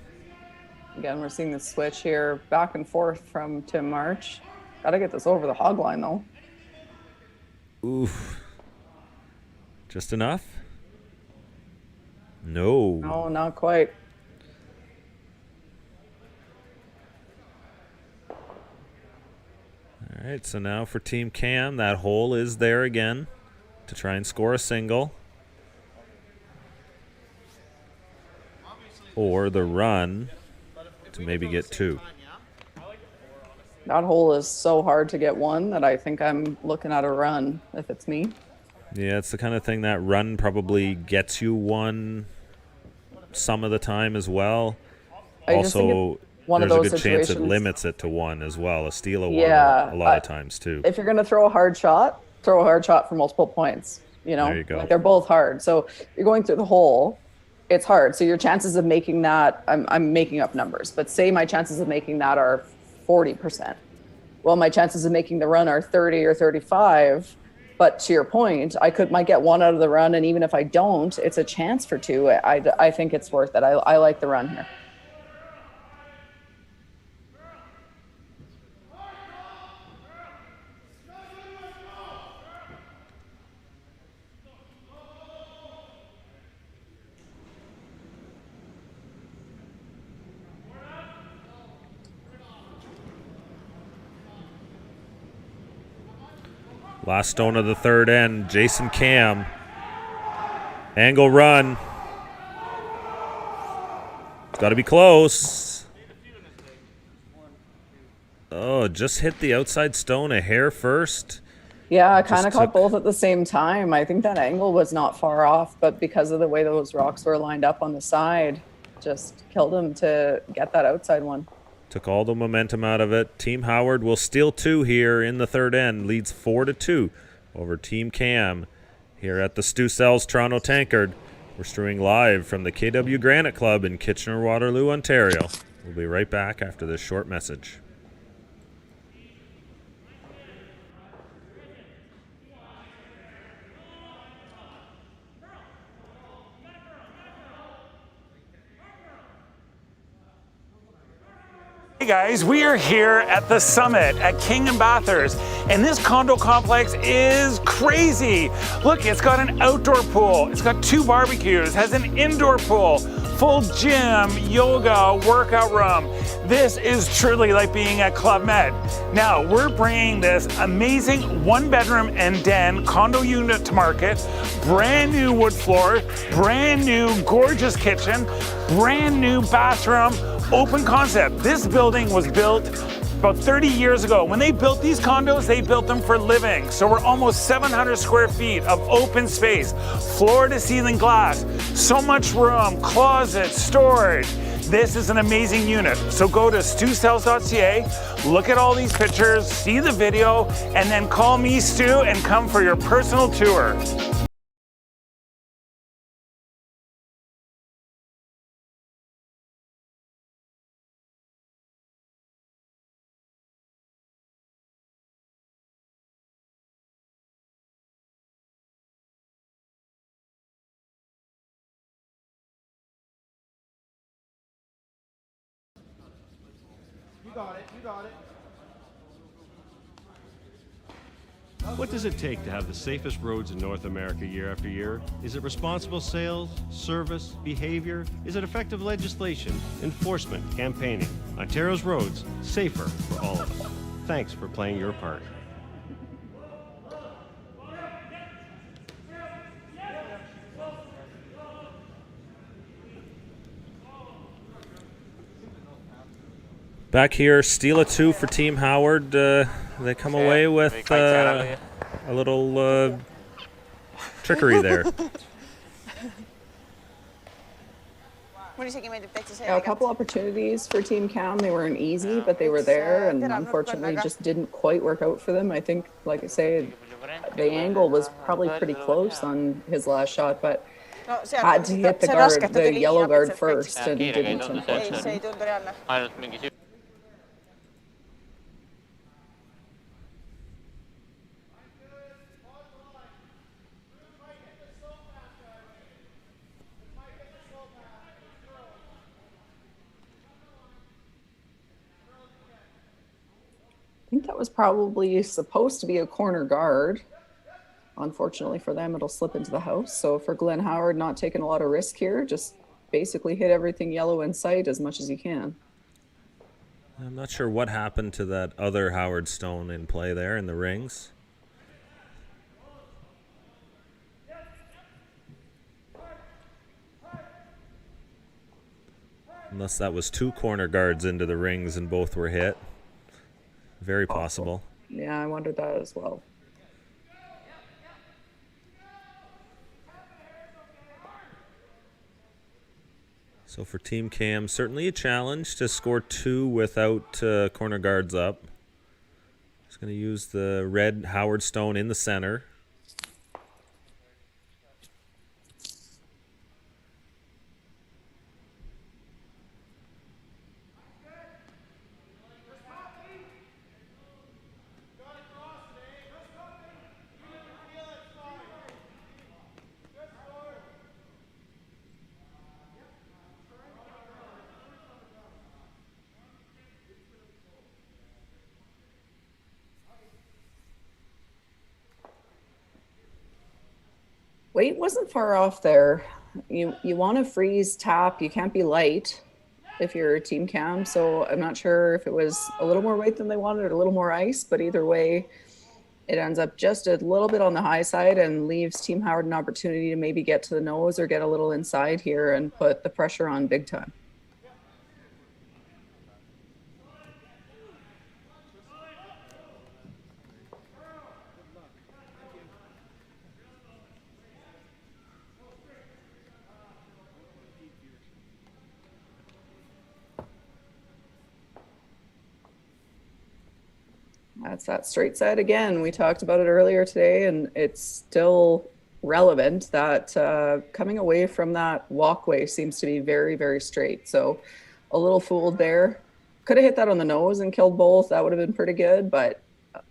Again, we're seeing the switch here back and forth from Tim March. Got to get this over the hog line, though. Oof. Just enough? No. No, not quite. All right, so now for Team Camm, that hole is there again to try and score a single. Or the run to maybe get 2. That hole is so hard to get 1 that I think I'm looking at a run if it's me. Yeah, it's the kind of thing that run probably gets you 1 some of the time as well. Also, there's a good chance it limits it to 1 as well, a steal of 1 a lot of times too. If you're going to throw a hard shot for multiple points. You know, there you go. Like they're both hard. So you're going through the hole. It's hard. So your chances of making that, I'm making up numbers, but say my chances of making that are 40%. Well, my chances of making the run are 30 or 35. But to your point, might get one out of the run, and even if I don't, it's a chance for two. I think it's worth it. I like the run here. Last stone of the third end, Jason Camm. Angle run. It's got to be close. Oh, just hit the outside stone a hair first. Yeah, I kind of caught both at the same time. I think that angle was not far off, but because of the way those rocks were lined up on the side, just killed him to get that outside one. Took all the momentum out of it. Team Howard will steal two here in the third end. Leads 4-2 over Team Camm here at the Stu Sells Toronto Tankard. We're streaming live from the KW Granite Club in Kitchener-Waterloo, Ontario. We'll be right back after this short message. Hey guys, we are here at the summit at King and Bathurst, and this condo complex is crazy. Look, it's got an outdoor pool, it's got 2 barbecues, has an indoor pool, full gym, yoga, workout room. This is truly like being at Club Med. Now, we're bringing this amazing 1-bedroom and den condo unit to market, brand new wood floor, brand new gorgeous kitchen, brand new bathroom, open concept. This building was built about 30 years ago. When they built these condos, they built them for living. So we're almost 700 square feet of open space, floor to ceiling glass, so much room, closets, storage. This is an amazing unit. So go to stusells.ca, look at all these pictures, see the video, and then call me Stu and come for your personal tour. You got it. What does it take to have the safest roads in North America year after year? Is it responsible sales, service, behavior? Is it effective legislation, enforcement, campaigning? Ontario's roads, safer for all of us. Thanks for playing your part. Back here, steal a 2 for Team Howard. They come away with a little trickery there. Yeah, a couple opportunities for Team Camm. They weren't easy, but they were there, and unfortunately just didn't quite work out for them. I think, like I say, the angle was probably pretty close on his last shot, but had to hit the guard, the yellow guard first, and didn't, unfortunately. I think that was probably supposed to be a corner guard. Unfortunately for them, it'll slip into the house. So for Glenn Howard, not taking a lot of risk here, just basically hit everything yellow in sight as much as you can. I'm not sure what happened to that other Howard stone in play there in the rings. Unless that was 2 corner guards into the rings and both were hit. Very possible. Yeah, I wondered that as well. So for Team Camm, certainly a challenge to score 2 without corner guards up. Just going to use the red Howard stone in the center. Weight wasn't far off there. You want to freeze tap. You can't be light if you're Team Camm. So I'm not sure if it was a little more weight than they wanted or a little more ice, but either way, it ends up just a little bit on the high side and leaves Team Howard an opportunity to maybe get to the nose or get a little inside here and put the pressure on big time. That's that straight side again. We talked about it earlier today, and it's still relevant that coming away from that walkway seems to be very, very straight. So a little fooled there. Could have hit that on the nose and killed both. That would have been pretty good, but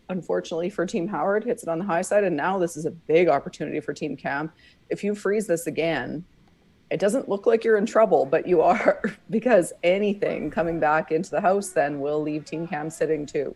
unfortunately for Team Howard, hits it on the high side, and now this is a big opportunity for Team Camm. If you freeze this again, it doesn't look like you're in trouble, but you are, because anything coming back into the house then will leave Team Camm sitting too.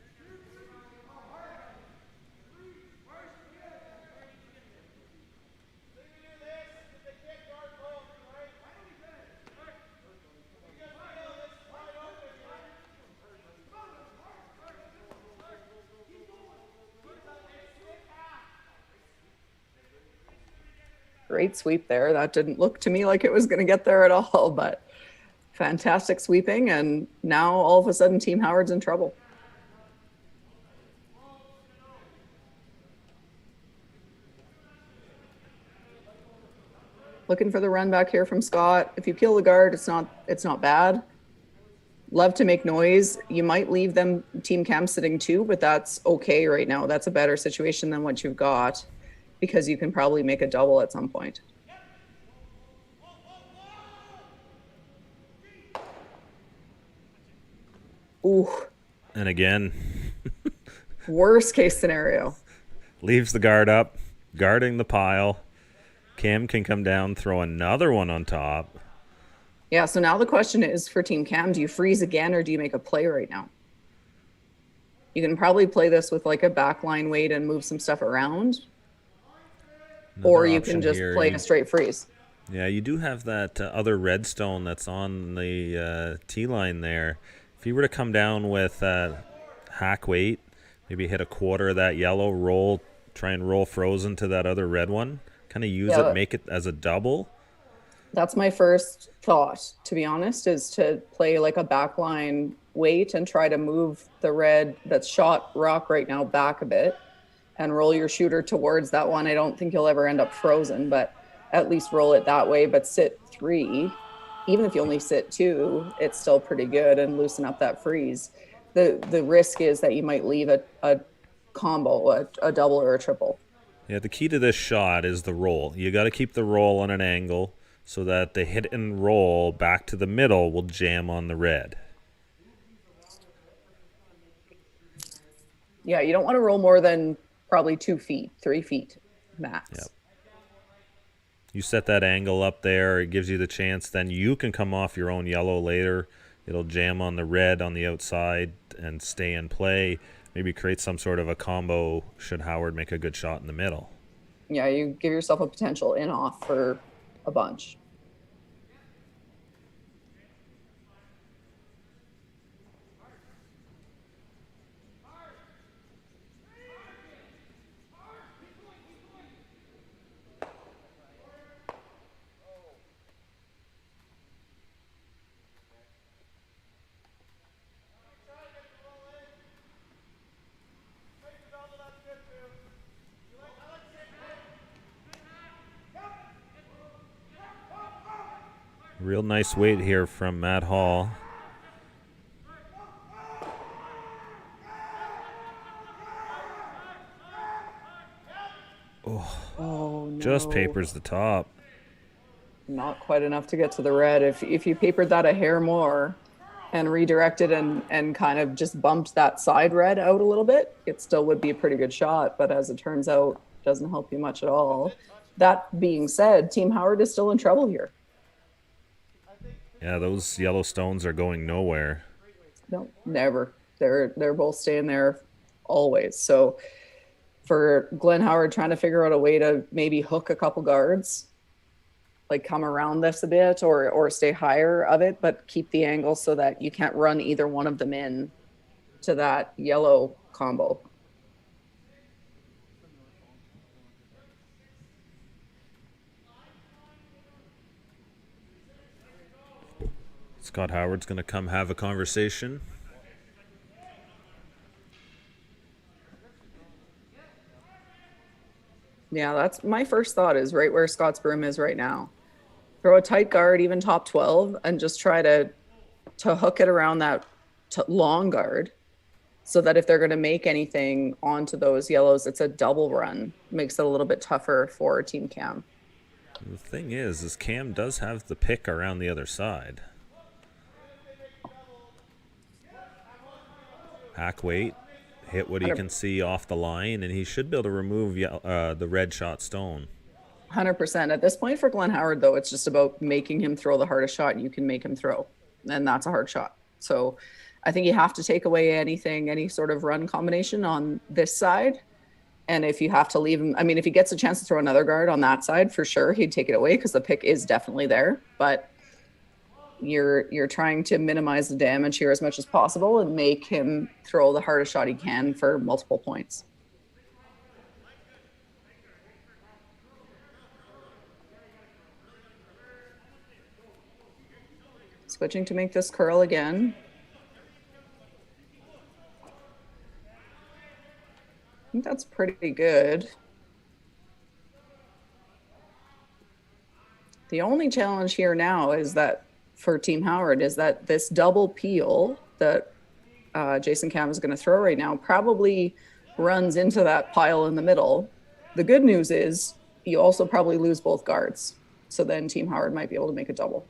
Great sweep there. That didn't look to me like it was going to get there at all, but fantastic sweeping. And now all of a sudden Team Howard's in trouble. Looking for the run back here from Scott. If you peel the guard, it's not bad. Love to make noise. You might leave them Team Camm sitting too, but that's okay right now. That's a better situation than what you've got, because you can probably make a double at some point. Ooh. And again. Worst case scenario. Leaves the guard up, guarding the pile. Camm can come down, throw another one on top. Yeah, so now the question is for Team Camm, do you freeze again or do you make a play right now? You can probably play this with like a backline weight and move some stuff around. Or you can just play a straight freeze. Yeah, you do have that other redstone that's on the tee line there. If you were to come down with hack weight, maybe hit a quarter of that yellow, roll, try and roll frozen to that other red one, kind of use it, make it as a double. That's my first thought, to be honest, is to play like a backline weight and try to move the red that's shot rock right now back a bit and roll your shooter towards that one. I don't think you'll ever end up frozen, but at least roll it that way, but sit 3. Even if you only sit 2, it's still pretty good and loosen up that freeze. The risk is that you might leave a combo, a double or a triple. Yeah, the key to this shot is the roll. You got to keep the roll on an angle so that the hit and roll back to the middle will jam on the red. Yeah, you don't want to roll more than probably 2 feet, 3 feet max. Yep. You set that angle up there, it gives you the chance, then you can come off your own yellow later. It'll jam on the red on the outside and stay in play. Maybe create some sort of a combo should Howard make a good shot in the middle. Yeah, you give yourself a potential in-off for a bunch. Real nice weight here from Matt Hall. Oh no. Just papers the top. Not quite enough to get to the red. If you papered that a hair more and redirected and kind of just bumped that side red out a little bit, it still would be a pretty good shot. But as it turns out, doesn't help you much at all. That being said, Team Howard is still in trouble here. Yeah, those yellow stones are going nowhere. No, never. They're both staying there always. So for Glenn Howard trying to figure out a way to maybe hook a couple guards, like come around this a bit or stay higher of it, but keep the angle so that you can't run either one of them in to that yellow combo. Scott Howard's going to come have a conversation. Yeah, that's my first thought, is right where Scott's broom is right now. Throw a tight guard, even top 12, and just try to hook it around that long guard so that if they're going to make anything onto those yellows, it's a double run. Makes it a little bit tougher for Team Camm. The thing is Camm does have the pick around the other side. Hack weight, hit what he can see off the line, and he should be able to remove the red shot stone. 100%. At this point for Glenn Howard, though, it's just about making him throw the hardest shot you can make him throw, and that's a hard shot. So I think you have to take away any sort of run combination on this side. And if you have to leave him, I mean, if he gets a chance to throw another guard on that side, for sure, he'd take it away because the pick is definitely there. But you're trying to minimize the damage here as much as possible and make him throw the hardest shot he can for multiple points. Switching to make this curl again. I think that's pretty good. The only challenge here now is that for Team Howard is that this double peel that Jason Camm is going to throw right now probably runs into that pile in the middle. The good news is you also probably lose both guards. So then Team Howard might be able to make a double.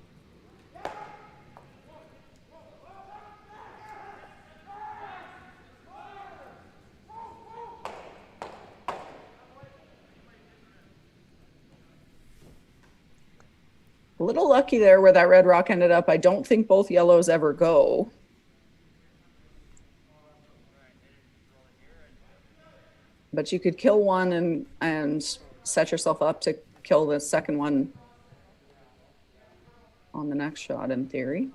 A little lucky there where that red rock ended up. I don't think both yellows ever go. But you could kill one and set yourself up to kill the second one on the next shot, in theory.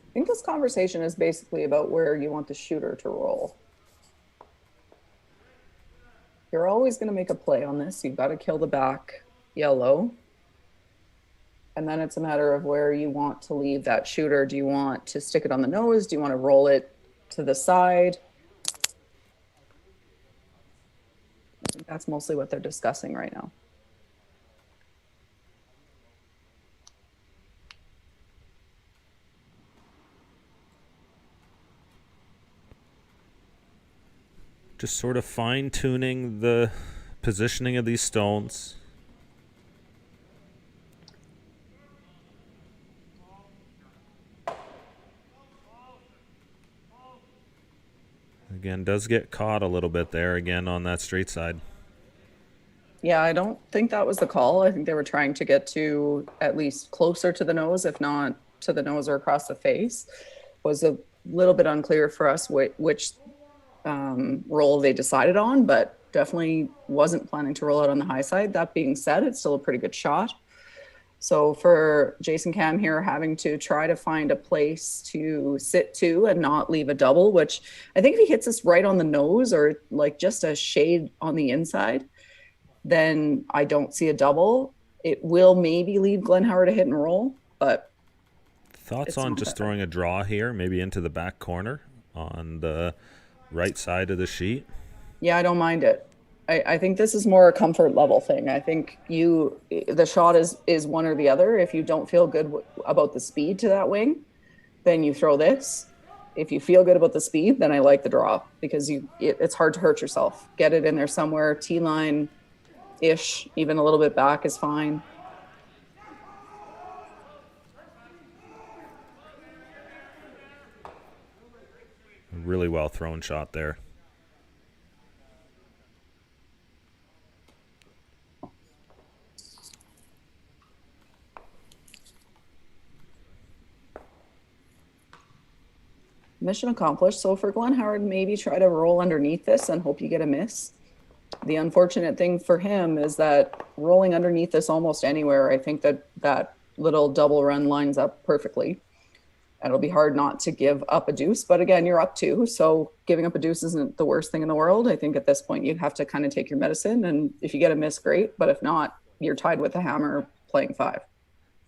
I think this conversation is basically about where you want the shooter to roll. You're always going to make a play on this. You've got to kill the back yellow. And then it's a matter of where you want to leave that shooter. Do you want to stick it on the nose? Do you want to roll it to the side? I think that's mostly what they're discussing right now. Just sort of fine-tuning the positioning of these stones. Again, does get caught a little bit there again on that straight side. Yeah, I don't think that was the call. I think they were trying to get to at least closer to the nose, if not to the nose or across the face. Was a little bit unclear for us which roll they decided on, but definitely wasn't planning to roll out on the high side. That being said, it's still a pretty good shot. So for Jason Camm here, having to try to find a place to sit to and not leave a double, which I think if he hits us right on the nose or like just a shade on the inside, then I don't see a double. It will maybe leave Glenn Howard a hit and roll, but thoughts on just throwing a draw here, maybe into the back corner on the right side of the sheet? Yeah, I don't mind it. I think this is more a comfort level thing. I think the shot is one or the other. If you don't feel good about the speed to that wing, then you throw this. If you feel good about the speed, then I like the draw, because it's hard to hurt yourself. Get it in there somewhere, T-line-ish, even a little bit back is fine. Really well thrown shot there. Mission accomplished. So for Glenn Howard, maybe try to roll underneath this and hope you get a miss. The unfortunate thing for him is that rolling underneath this almost anywhere, I think that little double run lines up perfectly. And it'll be hard not to give up a deuce. But again, you're up 2, so giving up a deuce isn't the worst thing in the world. I think at this point you have to kind of take your medicine, and if you get a miss, great. But if not, you're tied with the hammer playing 5.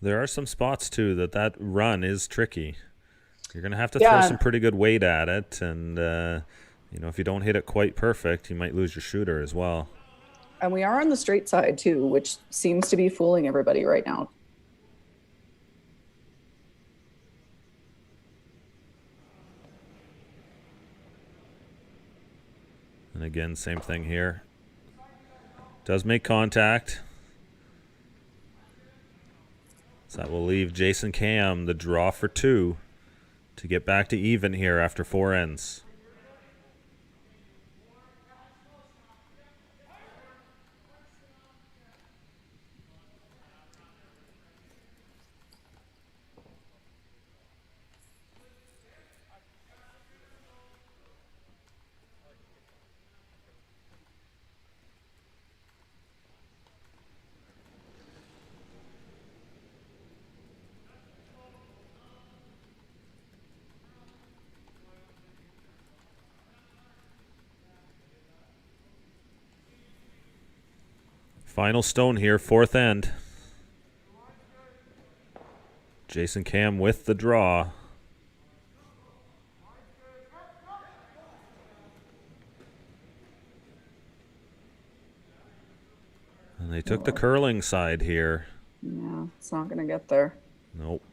There are some spots too that run is tricky. You're going to have to throw some pretty good weight at it, and if you don't hit it quite perfect, you might lose your shooter as well. And we are on the straight side too, which seems to be fooling everybody right now. And again, same thing here. Does make contact. So that will leave Jason Camm the draw for 2 to get back to even here after 4 ends. Final stone here, 4th end. Jason Camm with the draw. And they took the curling side here. Yeah, it's not going to get there. Nope.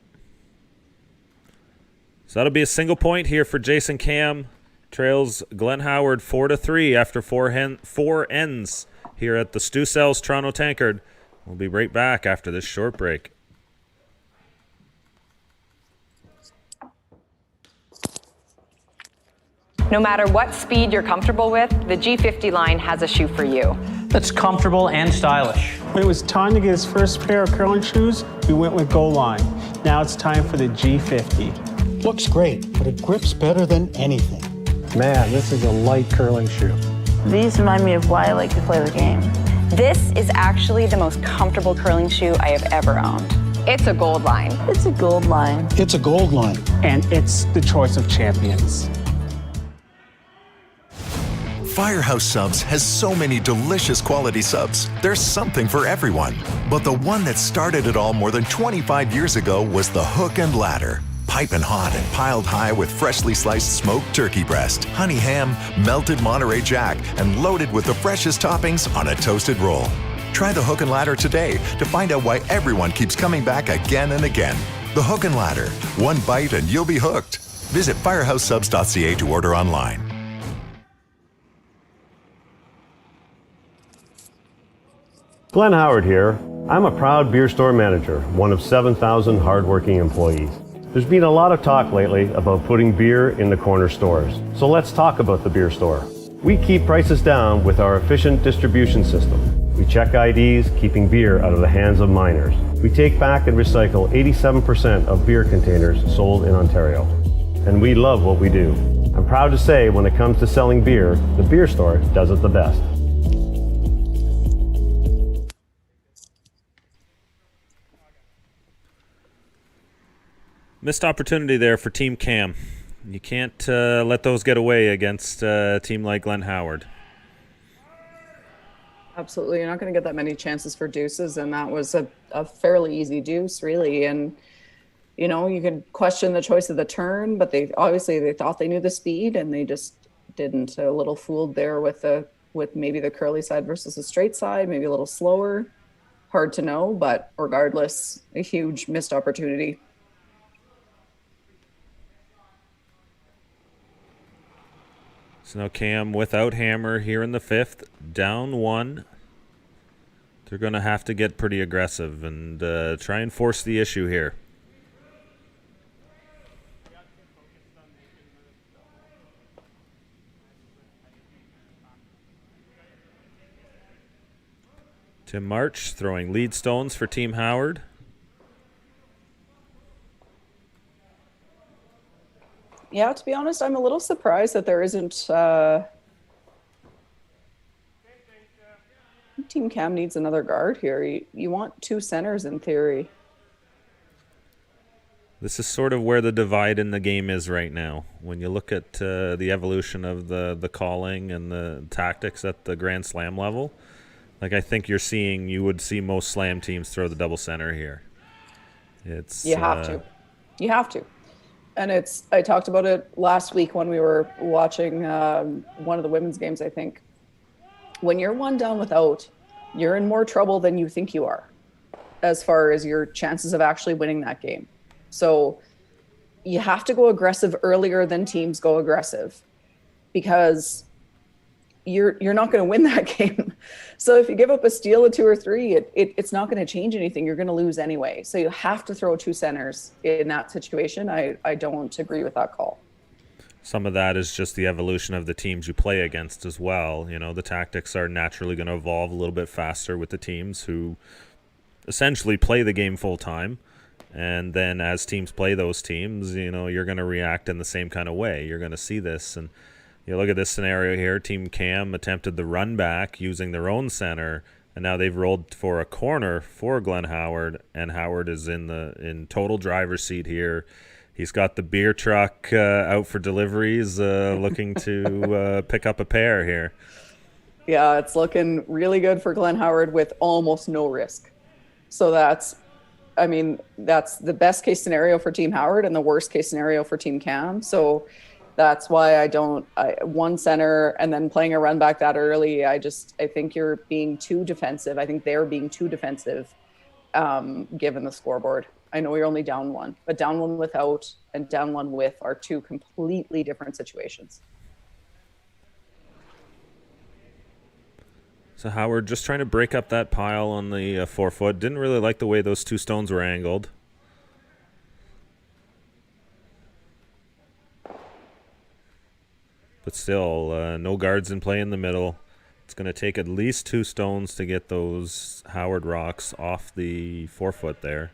So that'll be a single point here for Jason Camm. Trails Glenn Howard 4-3 after 4 ends here at the Stu Sells Toronto Tankard. We'll be right back after this short break. No matter what speed you're comfortable with, the G50 line has a shoe for you. That's comfortable and stylish. When it was time to get his first pair of curling shoes, we went with Goal Line. Now it's time for the G50. Looks great, but it grips better than anything. Man, this is a light curling shoe. These remind me of why I like to play the game. This is actually the most comfortable curling shoe I have ever owned. It's a Gold Line. It's a Gold Line. It's a Gold Line. And it's the choice of champions. Firehouse Subs has so many delicious quality subs. There's something for everyone. But the one that started it all more than 25 years ago was the Hook and Ladder. Piping hot and piled high with freshly sliced smoked turkey breast, honey ham, melted Monterey Jack, and loaded with the freshest toppings on a toasted roll. Try the Hook and Ladder today to find out why everyone keeps coming back again and again. The Hook and Ladder. One bite and you'll be hooked. Visit firehousesubs.ca to order online. Glenn Howard here. I'm a proud beer store manager, one of 7,000 hardworking employees. There's been a lot of talk lately about putting beer in the corner stores. So let's talk about the beer store. We keep prices down with our efficient distribution system. We check IDs, keeping beer out of the hands of minors. We take back and recycle 87% of beer containers sold in Ontario. And we love what we do. I'm proud to say when it comes to selling beer, the beer store does it the best. Missed opportunity there for Team Camm. You can't let those get away against a team like Glenn Howard. Absolutely. You're not going to get that many chances for deuces. And that was a fairly easy deuce, really. And, you know, you could question the choice of the turn, but they thought they knew the speed and they just didn't. A little fooled there with maybe the curly side versus the straight side, maybe a little slower. Hard to know, but regardless, a huge missed opportunity. So now Camm without hammer here in the 5th, down 1. They're going to have to get pretty aggressive and try and force the issue here. Tim March throwing lead stones for Team Howard. Yeah, to be honest, I'm a little surprised that there isn't. Team Camm needs another guard here. You want 2 centers in theory. This is sort of where the divide in the game is right now. When you look at the evolution of the calling and the tactics at the Grand Slam level, like I think you would see most Slam teams throw the double center here. You have to. And I talked about it last week when we were watching one of the women's games, I think. When you're 1 down without, you're in more trouble than you think you are as far as your chances of actually winning that game. So you have to go aggressive earlier than teams go aggressive because you're not going to win that game. So if you give up a steal of 2 or 3, it's not going to change anything. You're going to lose anyway. So you have to throw 2 centers in that situation. I don't agree with that call. Some of that is just the evolution of the teams you play against as well. You know, the tactics are naturally going to evolve a little bit faster with the teams who essentially play the game full time. And then as teams play those teams, you know, you're going to react in the same kind of way. You're going to see this. And you look at this scenario here. Team Camm attempted the run back using their own center, and now they've rolled for a corner for Glenn Howard, and Howard is in total driver's seat here. He's got the beer truck out for deliveries, looking to pick up a pair here. Yeah, it's looking really good for Glenn Howard with almost no risk. So that's the best case scenario for Team Howard and the worst case scenario for Team Camm. So that's why one center and then playing a run back that early. I think you're being too defensive. I think they're being too defensive, given the scoreboard. I know you're only down 1, but down 1 without and down 1 with are 2 completely different situations. So Howard just trying to break up that pile on the 4-foot. Didn't really like the way those 2 stones were angled. But still, no guards in play in the middle. It's going to take at least 2 stones to get those Howard rocks off the 4-foot there.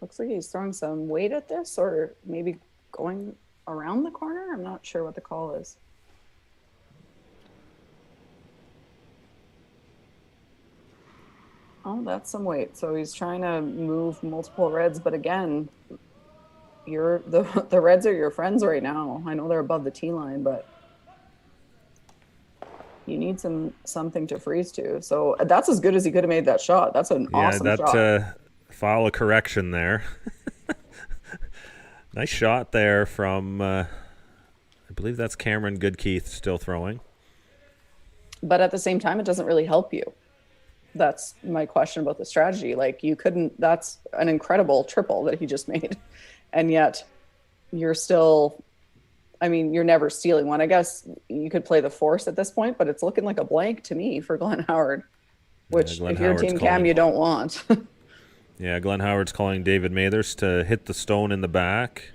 Looks like he's throwing some weight at this, or maybe going around the corner. I'm not sure what the call is. Oh, that's some weight. So he's trying to move multiple reds, but again, the reds are your friends right now. I know they're above the tee line, but you need something to freeze to. So that's as good as he could have made that shot. That's an awesome shot. File a correction there. Nice shot there from, I believe that's Cameron Goodkeith still throwing. But at the same time, it doesn't really help you. That's my question about the strategy. Like, that's an incredible triple that he just made. And yet you're still, you're never stealing one. I guess you could play the force at this point, but it's looking like a blank to me for Glenn Howard, which if you're Team Camm, you don't want. Yeah, Glenn Howard's calling David Mathers to hit the stone in the back.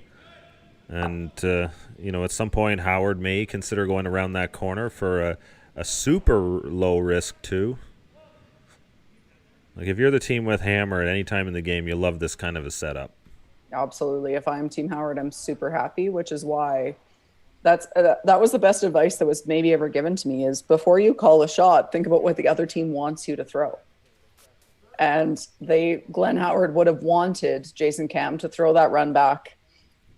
And, at some point, Howard may consider going around that corner for a super low risk, too. Like, if you're the team with hammer at any time in the game, you love this kind of a setup. Absolutely. If I'm Team Howard, I'm super happy, which is why that was the best advice that was maybe ever given to me is before you call a shot, think about what the other team wants you to throw. And Glenn Howard would have wanted Jason Camm to throw that run back,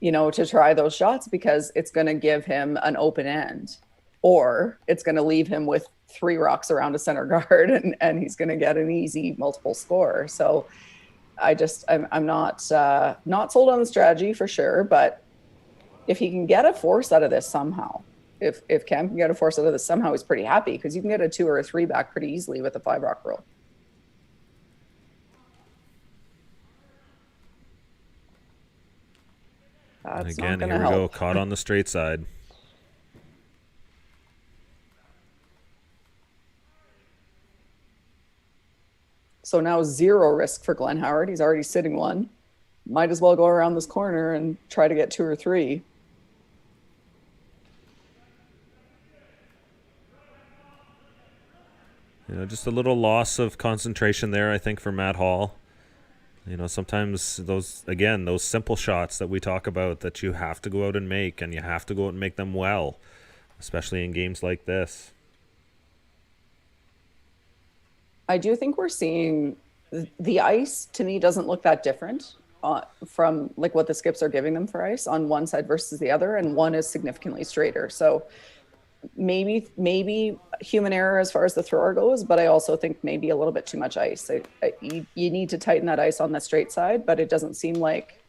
to try those shots, because it's going to give him an open end, or it's going to leave him with 3 rocks around a center guard, and he's going to get an easy multiple score. So I'm not sold on the strategy for sure, but if he can get a force out of this somehow, if Camm can get a force out of this somehow, he's pretty happy, because you can get a 2 or a 3 back pretty easily with a 5 rock roll. That's again, here we go, caught on the straight side. So now 0 risk for Glenn Howard. He's already sitting 1. Might as well go around this corner and try to get 2 or 3. Just a little loss of concentration there, I think, for Matt Hall. Sometimes those simple shots that we talk about that you have to go out and make, and you have to go out and make them well, especially in games like this. I do think we're seeing the ice, to me, doesn't look that different from like what the skips are giving them for ice on one side versus the other, and one is significantly straighter. So maybe human error as far as the thrower goes, but I also think maybe a little bit too much ice. You need to tighten that ice on the straight side, but it doesn't seem like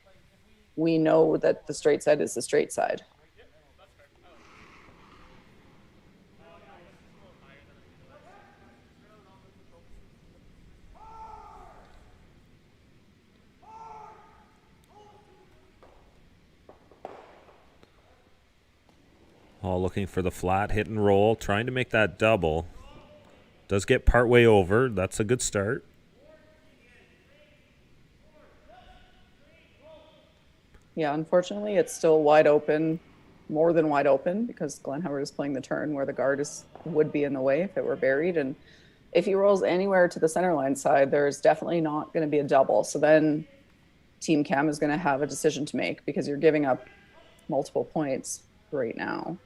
we know that the straight side is the straight side. Hall looking for the flat hit and roll, trying to make that double. Does get partway over. That's a good start. Yeah, unfortunately, it's still wide open, more than wide open, because Glenn Howard is playing the turn where the guard would be in the way if it were buried. And if he rolls anywhere to the center line side, there's definitely not going to be a double. So then Team Camm is going to have a decision to make, because you're giving up multiple points right now.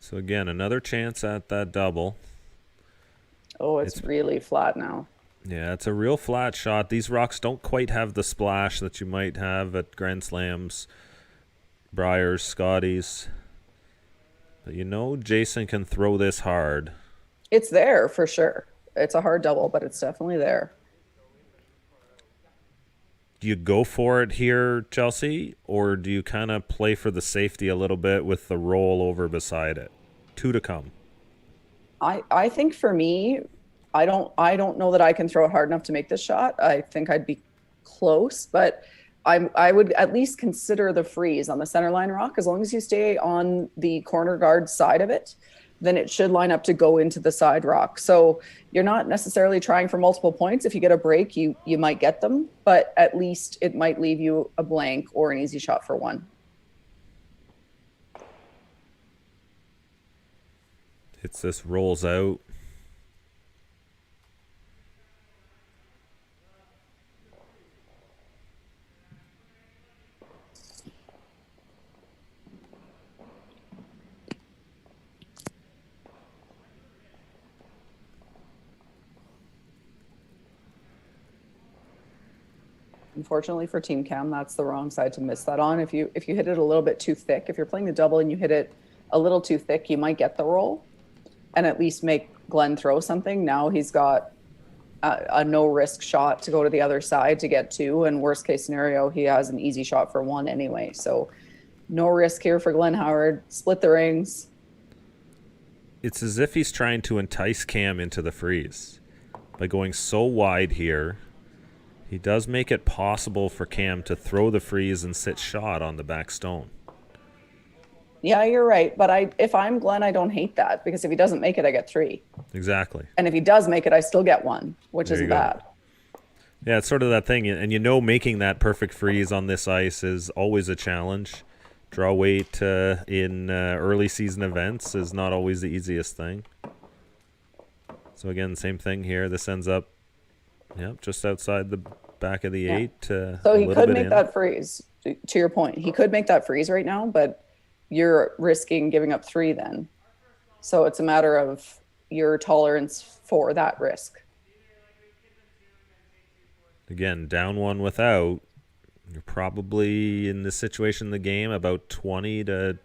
So again, another chance at that double. Oh, it's really flat now. Yeah, it's a real flat shot. These rocks don't quite have the splash that you might have at Grand Slams, Briars, Scotties. But Jason can throw this hard. It's there for sure. It's a hard double, but it's definitely there. Do you go for it here, Chelsea, or do you kind of play for the safety a little bit with the roll over beside it? 2 to come. I think for me, I don't know that I can throw it hard enough to make this shot. I think I'd be close, but I would at least consider the freeze on the center line rock. As long as you stay on the corner guard side of it, then it should line up to go into the side rock. So you're not necessarily trying for multiple points. If you get a break, you might get them, but at least it might leave you a blank or an easy shot for 1. Hits this, rolls out. Unfortunately for Team Camm, that's the wrong side to miss that on. If you hit it a little bit too thick, if you're playing the double and you hit it a little too thick, you might get the roll and at least make Glenn throw something. Now he's got a no-risk shot to go to the other side to get 2, and worst case scenario, he has an easy shot for 1 anyway. So no risk here for Glenn Howard. Split the rings. It's as if he's trying to entice Camm into the freeze by going so wide here. He does make it possible for Camm to throw the freeze and sit shot on the back stone. Yeah, you're right. But if I'm Glenn, I don't hate that, because if he doesn't make it, I get 3. Exactly. And if he does make it, I still get 1, which isn't bad. Yeah, it's sort of that thing. And making that perfect freeze on this ice is always a challenge. Draw weight in early season events is not always the easiest thing. So again, same thing here. This ends up just outside the back of the 8. So he could make that freeze, to your point. He could make that freeze right now, but you're risking giving up 3 then. So it's a matter of your tolerance for that risk. Again, down 1 without. You're probably in this situation in the game about 20 to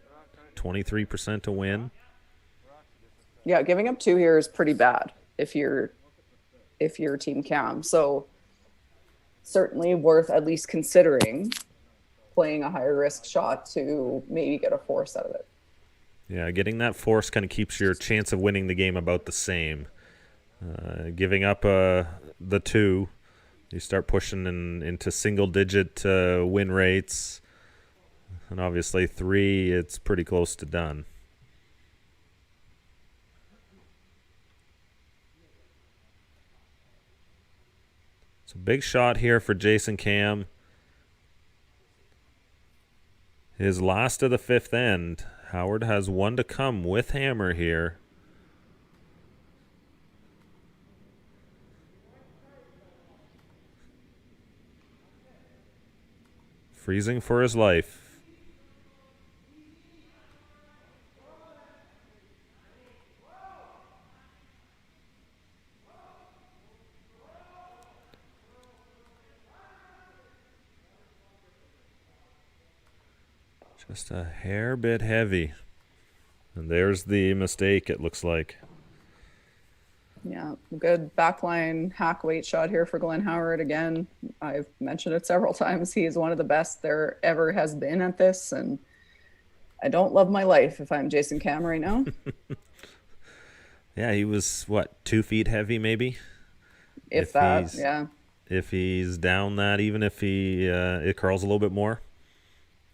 23% to win. Yeah, giving up 2 here is pretty bad if you're Team Camm. So certainly worth at least considering playing a higher risk shot to maybe get a force out of it. Yeah, getting that force kind of keeps your chance of winning the game about the same. Giving up the 2, you start pushing into single-digit win rates. And obviously 3, it's pretty close to done. So big shot here for Jason Camm. His last of the 5th end. Howard has 1 to come with hammer here. Freezing for his life. Just a hair bit heavy. And there's the mistake, it looks like. Yeah, good backline hack weight shot here for Glenn Howard. Again, I've mentioned it several times. He is one of the best there ever has been at this. And I don't love my life if I'm Jason Camm right now. Yeah, he was, 2 feet heavy maybe? If that, yeah. If he's down that, even if it curls a little bit more.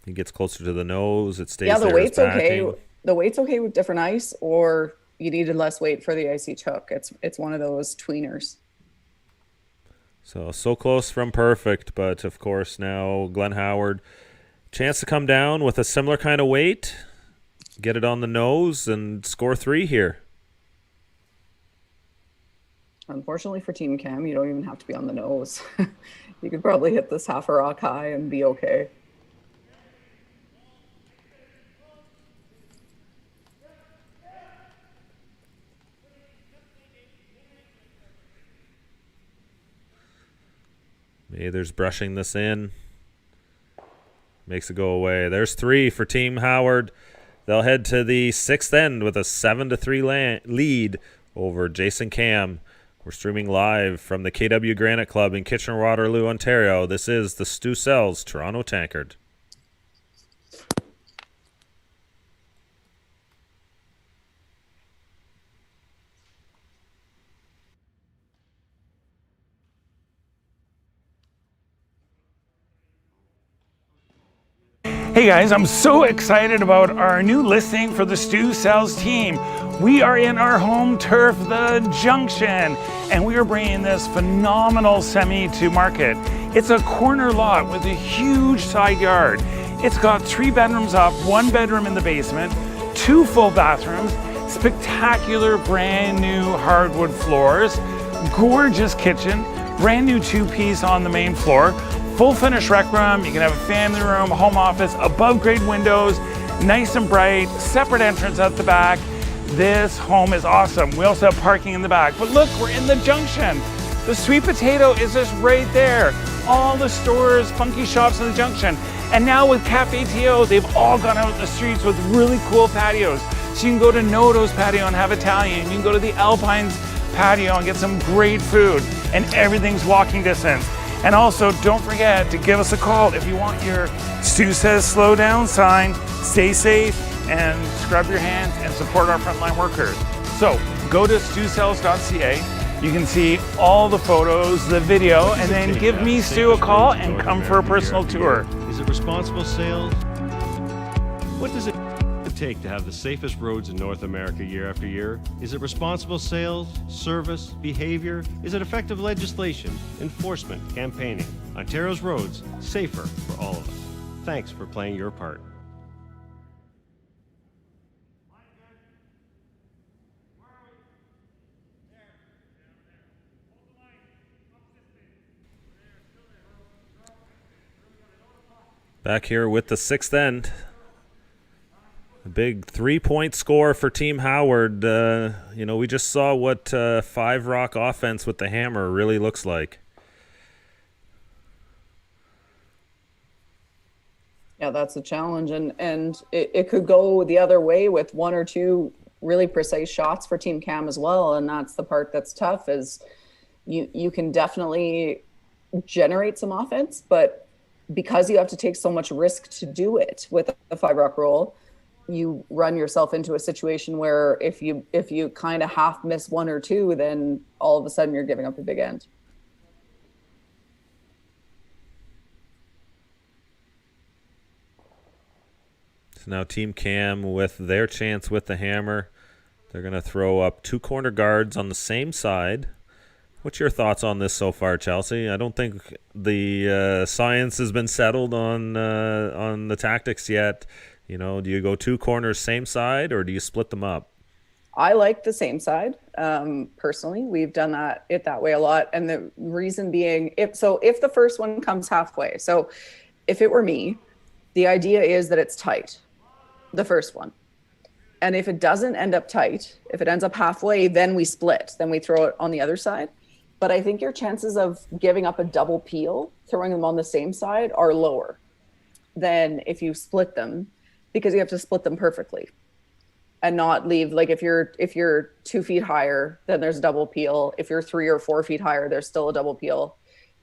He gets closer to the nose. It stays. Yeah, the there weight's okay. backing. The weight's okay with different ice, or you needed less weight for the icy chook. It's one of those tweeners. So close from perfect, but of course now Glenn Howard, chance to come down with a similar kind of weight, get it on the nose, and score 3 here. Unfortunately for Team Camm, you don't even have to be on the nose. You could probably hit this half a rock high and be okay. Mather's brushing this in. Makes it go away. There's 3 for Team Howard. They'll head to the 6th end with a 7-3 lead over Jason Camm. We're streaming live from the KW Granite Club in Kitchener-Waterloo, Ontario. This is the Stu Sells Toronto Tankard. Hey guys, I'm so excited about our new listing for the Stu Sells team. We are in our home turf, the Junction, and we are bringing this phenomenal semi to market. It's a corner lot with a huge side yard. It's got 3 bedrooms up, 1 bedroom in the basement, 2 full bathrooms, spectacular brand new hardwood floors, gorgeous kitchen, brand new 2-piece on the main floor, full finished rec room. You can have a family room, home office, above grade windows, nice and bright, separate entrance at the back. This home is awesome. We also have parking in the back. But look, we're in the Junction. The Sweet Potato is just right there. All the stores, funky shops in the Junction. And now with Cafe TO, they've all gone out in the streets with really cool patios. So you can go to Noto's patio and have Italian. You can go to the Alpines patio and get some great food. And everything's walking distance. And also, don't forget to give us a call if you want your Stu Says Slow Down sign. Stay safe and scrub your hands and support our frontline workers. So go to stusells.ca. You can see all the photos, the video, and then give me Stu a call and come for a personal tour. Is it responsible sales? What does it take to have the safest roads in North America year after year? Is it responsible sales, service, behavior? Is it effective legislation, enforcement, campaigning? Ontario's roads, safer for all of us. Thanks for playing your part. Back here with the 6th end. A big 3-point score for Team Howard. We just saw what 5-rock offense with the hammer really looks like. Yeah, that's a challenge, and it could go the other way with 1 or 2 really precise shots for Team Camm as well, and that's the part that's tough. Is you can definitely generate some offense, but because you have to take so much risk to do it with the 5-rock roll, you run yourself into a situation where if you kind of half miss 1 or 2, then all of a sudden you're giving up a big end. So now Team Camm with their chance with the hammer. They're going to throw up 2 corner guards on the same side. What's your thoughts on this so far, Chelsea? I don't think the science has been settled on the tactics yet. Do you go 2 corners same side, or do you split them up? I like the same side. Personally, we've done that way a lot. And the reason being, if the first one comes halfway, so if it were me, the idea is that it's tight, the first one. And if it doesn't end up tight, if it ends up halfway, then we split, then we throw it on the other side. But I think your chances of giving up a double peel, throwing them on the same side, are lower than if you split them, because you have to split them perfectly and not leave, like if you're 2 feet higher, then there's a double peel. If you're 3 or 4 feet higher, there's still a double peel.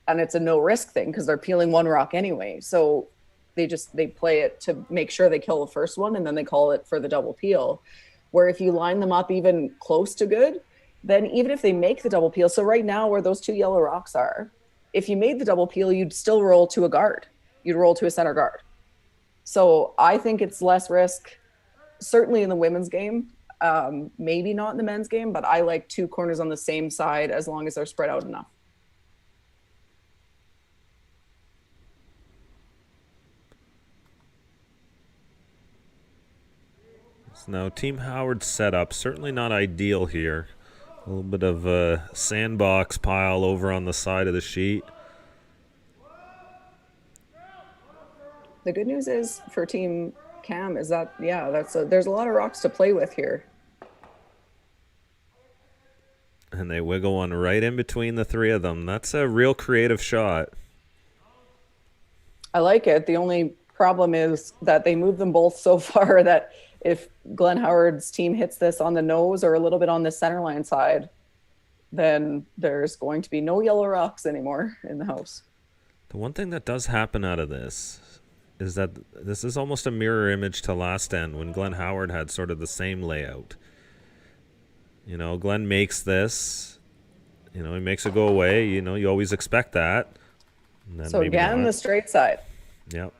And it's a no risk thing because they're peeling 1 rock anyway. So they play it to make sure they kill the first one, and then they call it for the double peel. Where if you line them up even close to good, then even if they make the double peel, so right now where those 2 yellow rocks are, if you made the double peel, you'd still roll to a guard. You'd roll to a center guard. So I think it's less risk, certainly in the women's game, maybe not in the men's game, but I like 2 corners on the same side as long as they're spread out enough. So now Team Howard's setup, certainly not ideal here. A little bit of a sandbox pile over on the side of the sheet. The good news is for Team Camm is that, there's a lot of rocks to play with here. And they wiggle one right in between the 3 of them. That's a real creative shot. I like it. The only problem is that they move them both so far that if Glenn Howard's team hits this on the nose or a little bit on the center line side, then there's going to be no yellow rocks anymore in the house. The one thing that does happen out of this is that this is almost a mirror image to last end when Glenn Howard had sort of the same layout. Glenn makes this, he makes it go away. You always expect that. And then so again, the straight side. Yep.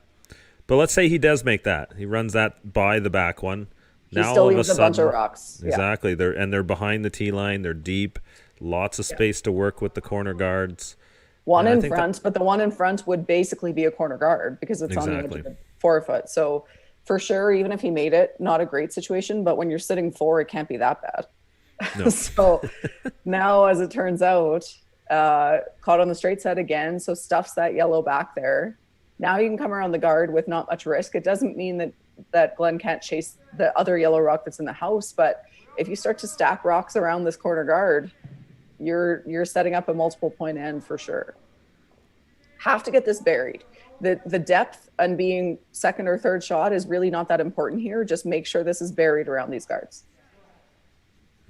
But let's say he does make that. He runs that by the back one. He still leaves a bunch of rocks. Exactly. Yeah. They're behind the tee line. They're deep. Lots of space to work with the corner guards. One in front, but the one in front would basically be a corner guard because it's on the edge of the 4 foot. So for sure, even if he made it, not a great situation. But when you're sitting 4, it can't be that bad. No. So now, as it turns out, caught on the straight side again. So stuffs that yellow back there. Now you can come around the guard with not much risk. It doesn't mean that Glenn can't chase the other yellow rock that's in the house, but if you start to stack rocks around this corner guard, you're setting up a multiple point end for sure. Have to get this buried. The depth and being second or third shot is really not that important here. Just make sure this is buried around these guards.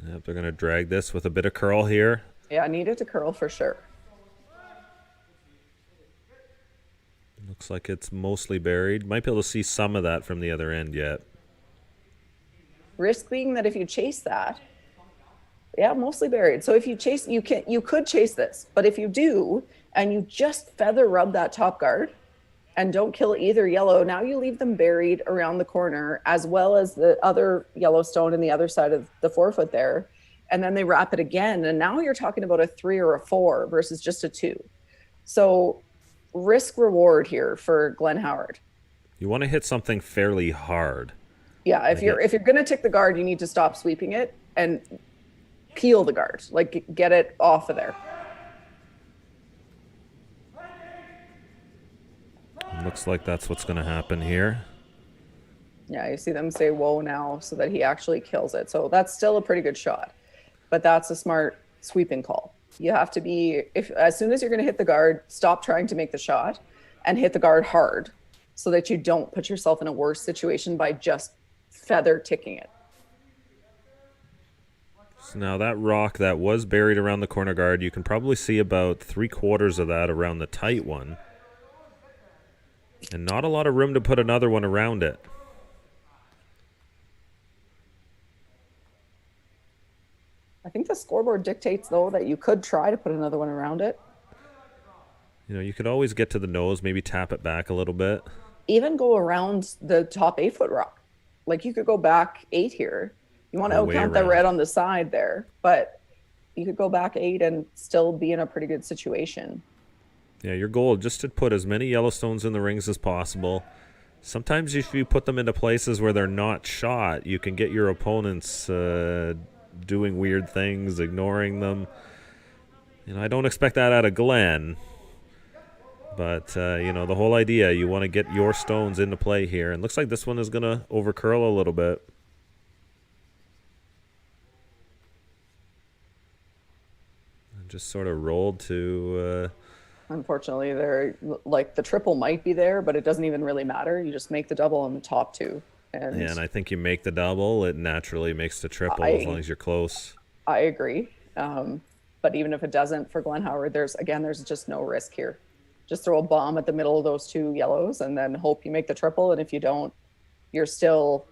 Yep, they're going to drag this with a bit of curl here. Yeah, I need it to curl for sure. Looks like it's mostly buried. Might be able to see some of that from the other end yet. Risk being that if you chase that, mostly buried. So if you chase, you could chase this, but if you do, and you just feather rub that top guard and don't kill either yellow, now you leave them buried around the corner as well as the other yellow stone in the other side of the 4 foot there. And then they wrap it again. And now you're talking about a 3 or a 4 versus just a 2. So risk reward here for Glenn Howard. You want to hit something fairly hard. Yeah, if you're going to tick the guard, you need to stop sweeping it and peel the guard, like get it off of there. Looks like that's what's going to happen here. Yeah, you see them say whoa now so that he actually kills it. So that's still a pretty good shot. But that's a smart sweeping call. You have to be, if as soon as you're going to hit the guard, stop trying to make the shot and hit the guard hard so that you don't put yourself in a worse situation by just feather ticking it. So now that rock that was buried around the corner guard, you can probably see about 3/4 of that around the tight one. And not a lot of room to put another one around it. I think the scoreboard dictates, though, that you could try to put another one around it. You know, you could always get to the nose, maybe tap it back a little bit. Even go around the top 8-foot rock. Like, you could go back 8 here. You want to outcount the red on the side there, but you could go back 8 and still be in a pretty good situation. Yeah, your goal just to put as many yellow stones in the rings as possible. Sometimes if you put them into places where they're not shot, you can get your opponents doing weird things, ignoring them. You know, I don't expect that out of Glenn. But, you know, the whole idea, you want to get your stones into play here. And looks like this one is going to overcurl a little bit. And just sort of rolled to... Unfortunately, they're like the triple might be there, but it doesn't even really matter. You just make the double on the top 2. And yeah, and I think you make the double, it naturally makes the triple as long as you're close. I agree. But even if it doesn't for Glenn Howard, there's just no risk here. Just throw a bomb at the middle of those 2 yellows and then hope you make the triple. And if you don't, you've still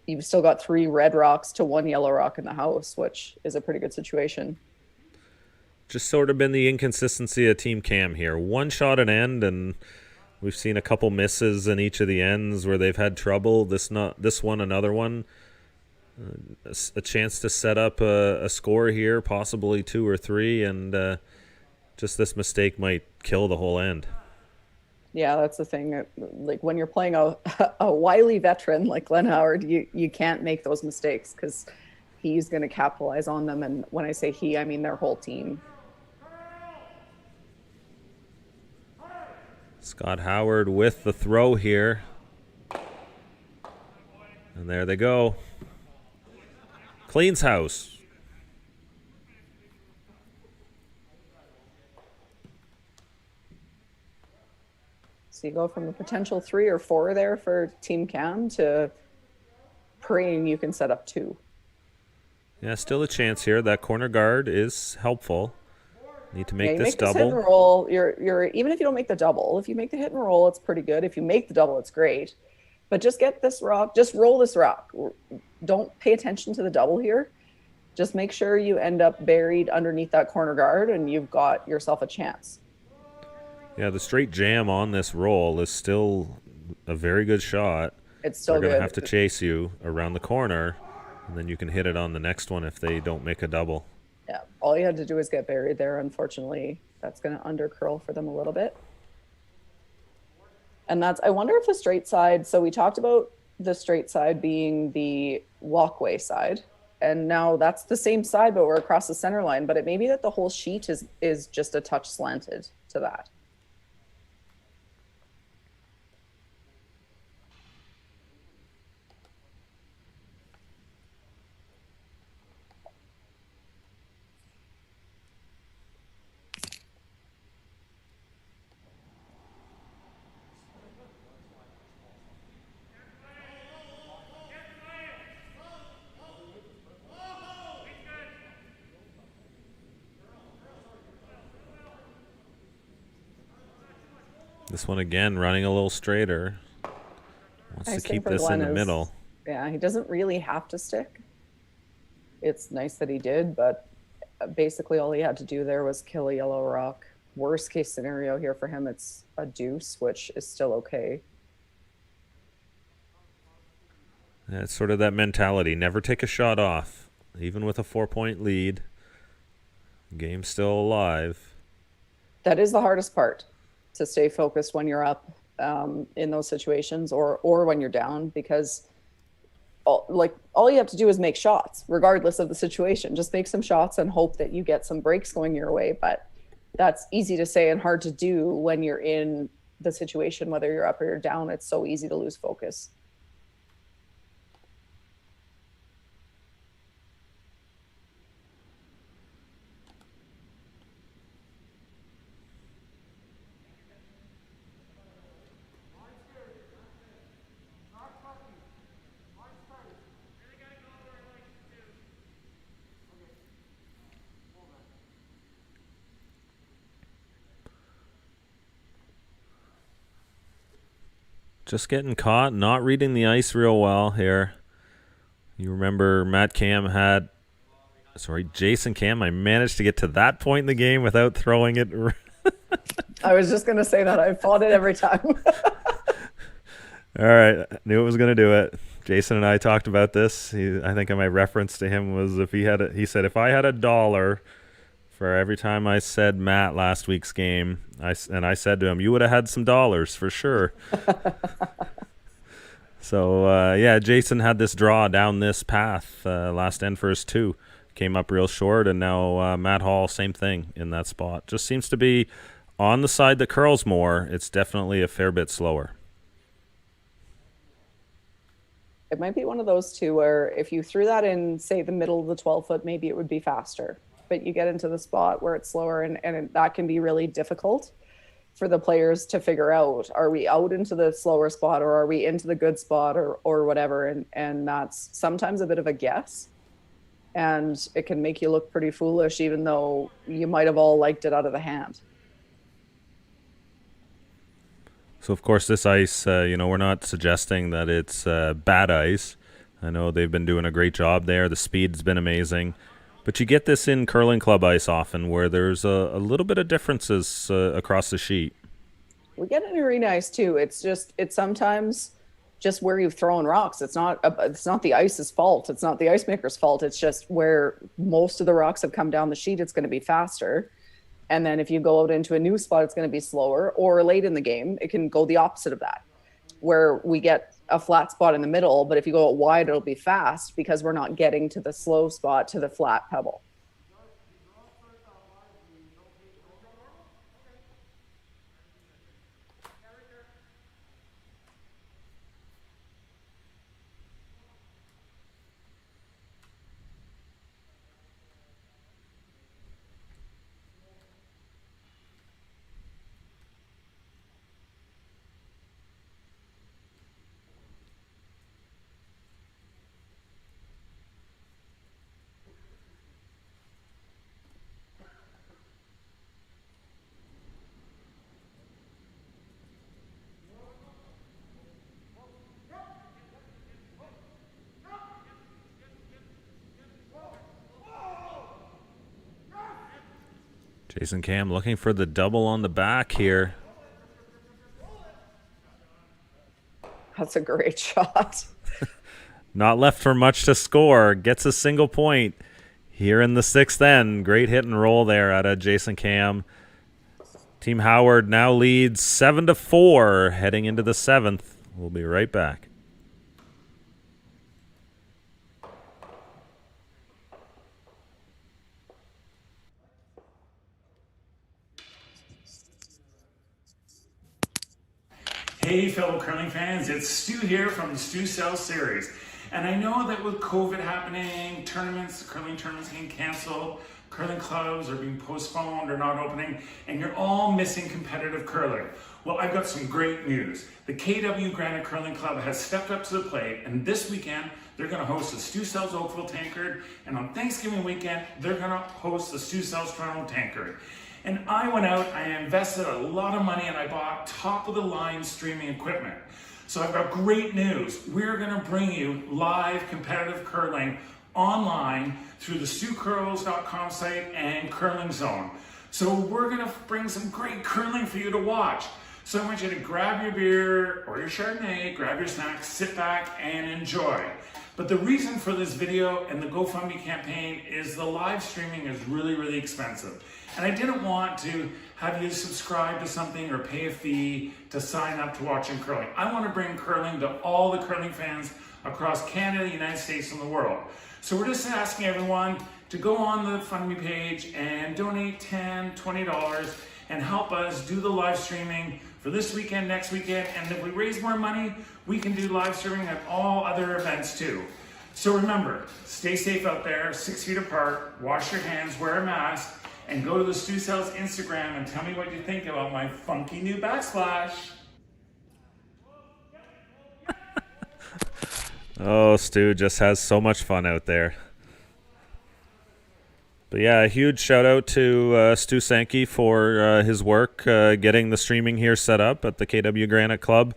got 3 red rocks to 1 yellow rock in the house, which is a pretty good situation. Just sort of been the inconsistency of Team Camm here. One shot at end, and we've seen a couple misses in each of the ends where they've had trouble. This one, another one. A chance to set up a score here, possibly 2 or 3, and just this mistake might kill the whole end. Yeah, that's the thing. Like when you're playing a wily veteran like Glenn Howard, you can't make those mistakes because he's going to capitalize on them. And when I say he, I mean their whole team. Scott Howard with the throw here. And there they go. Cleans house. So you go from a potential 3 or 4 there for Team Camm to praying you can set up 2. Yeah, still a chance here. That corner guard is helpful. Need to make this double. Hit and roll. You're even if you don't make the double, if you make the hit and roll, it's pretty good. If you make the double, it's great. But just get this rock, just roll this rock. Don't pay attention to the double here. Just make sure you end up buried underneath that corner guard and you've got yourself a chance. Yeah, the straight jam on this roll is still a very good shot. It's still good. They're going to have to chase you around the corner, and then you can hit it on the next one if they don't make a double. Yeah, all you had to do is get buried there. Unfortunately, that's going to undercurl for them a little bit. And I wonder if the straight side, so we talked about the straight side being the walkway side, and now that's the same side, but we're across the center line. But it may be that the whole sheet is just a touch slanted to that. This one again running a little straighter. Wants to keep this in the middle. Yeah, he doesn't really have to stick. It's nice that he did, but basically all he had to do there was kill a yellow rock. Worst case scenario here for him, it's a deuce, which is still okay. Yeah, it's sort of that mentality. Never take a shot off. Even with a 4-point lead. Game's still alive. That is the hardest part. To stay focused when you're up in those situations or when you're down, because all you have to do is make shots regardless of the situation. Just make some shots and hope that you get some breaks going your way. But that's easy to say and hard to do when you're in the situation, whether you're up or you're down. It's so easy to lose focus. just getting caught, not reading the ice real well here. You remember Jason Camm, I managed to get to that point in the game without throwing it. I was just going to say that. I fought it every time. All right. I knew it was going to do it. Jason and I talked about this. I think my reference to him was he said, if I had $1 for every time I said Matt last week's game, I said to him, you would have had some dollars for sure. So, Jason had this draw down this path last end first 2. Came up real short, and now Matt Hall, same thing in that spot. Just seems to be on the side that curls more. It's definitely a fair bit slower. It might be one of those two where if you threw that in, say, the middle of the 12-foot, maybe it would be faster. But you get into the spot where it's slower, and that can be really difficult for the players to figure out. Are we out into the slower spot, or are we into the good spot, or whatever? And that's sometimes a bit of a guess. And it can make you look pretty foolish, even though you might have all liked it out of the hand. So, of course, this ice, we're not suggesting that it's bad ice. I know they've been doing a great job there. The speed's been amazing. But you get this in curling club ice often where there's a little bit of differences across the sheet. We get in arena ice, too. It's sometimes just where you've thrown rocks. It's not the ice's fault. It's not the ice maker's fault. It's just where most of the rocks have come down the sheet. It's going to be faster. And then if you go out into a new spot, it's going to be slower. Or late in the game, it can go the opposite of that, where we get a flat spot in the middle, but if you go out wide, it'll be fast because we're not getting to the slow spot, to the flat pebble. Jason Camm looking for the double on the back here. That's a great shot. Not left for much to score. Gets a single point here in the 6th end. Great hit and roll there out of Jason Camm. Team Howard now leads 7-4 heading into the 7th. We'll be right back. Hey fellow curling fans, it's Stu here from the Stu Sells series. And I know that with COVID happening, curling tournaments getting canceled, curling clubs are being postponed or not opening, and you're all missing competitive curling. Well, I've got some great news. The KW Granite Curling Club has stepped up to the plate, and this weekend they're going to host the Stu Sells Oakville Tankard, and on Thanksgiving weekend they're going to host the Stu Sells Toronto Tankard. And I went out, I invested a lot of money, and I bought top-of-the-line streaming equipment. So I've got great news. We're going to bring you live competitive curling online through the StuCurls.com site and Curling Zone. So we're going to bring some great curling for you to watch. So I want you to grab your beer or your Chardonnay, grab your snacks, sit back and enjoy. But the reason for this video and the GoFundMe campaign is the live streaming is really, really expensive. And I didn't want to have you subscribe to something or pay a fee to sign up to watching curling. I want to bring curling to all the curling fans across Canada, the United States, and the world. So we're just asking everyone to go on the GoFundMe page and donate $10, $20 and help us do the live streaming for this weekend, next weekend, and if we raise more money, we can do live streaming at all other events too. So remember, stay safe out there, 6 feet apart, wash your hands, wear a mask, and go to the Stu Sells Instagram and tell me what you think about my funky new backsplash. Oh, Stu just has so much fun out there. But yeah, a huge shout out to Stu Sankey for his work getting the streaming here set up at the KW Granite Club.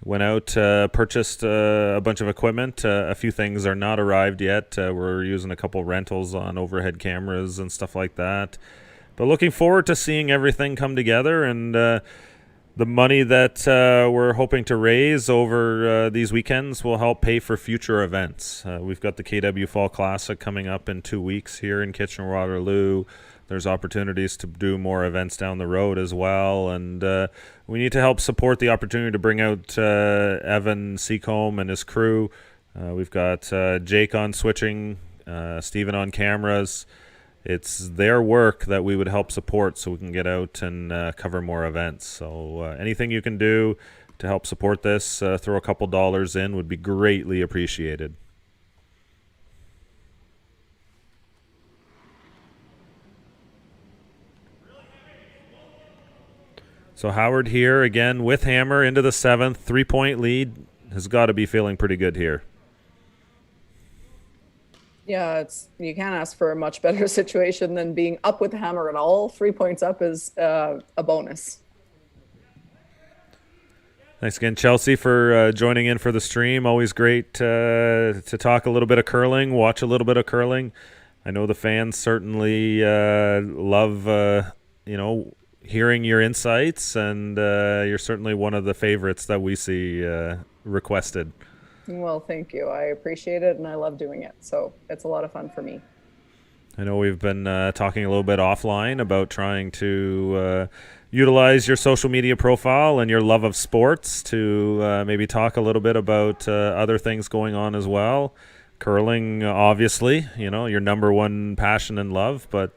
Went out, purchased a bunch of equipment. A few things are not arrived yet. We're using a couple rentals on overhead cameras and stuff like that. But looking forward to seeing everything come together, and the money that we're hoping to raise over these weekends will help pay for future events. We've got the KW Fall Classic coming up in 2 weeks here in Kitchener-Waterloo. There's opportunities to do more events down the road as well, and we need to help support the opportunity to bring out Evan Seacombe and his crew. We've got Jake on switching, Stephen on cameras. It's their work that we would help support so we can get out and cover more events. So anything you can do to help support this, throw a couple dollars in, would be greatly appreciated. So Howard here again with hammer into the 7th, 3-point lead. Has got to be feeling pretty good here. Yeah, you can't ask for a much better situation than being up with the hammer at all. 3 points up is a bonus. Thanks again, Chelsea, for joining in for the stream. Always great to talk a little bit of curling, watch a little bit of curling. I know the fans certainly love, hearing your insights, and you're certainly one of the favorites that we see requested. Well, thank you. I appreciate it, and I love doing it. So it's a lot of fun for me. I know we've been talking a little bit offline about trying to utilize your social media profile and your love of sports to maybe talk a little bit about other things going on as well. Curling, obviously, your number one passion and love, but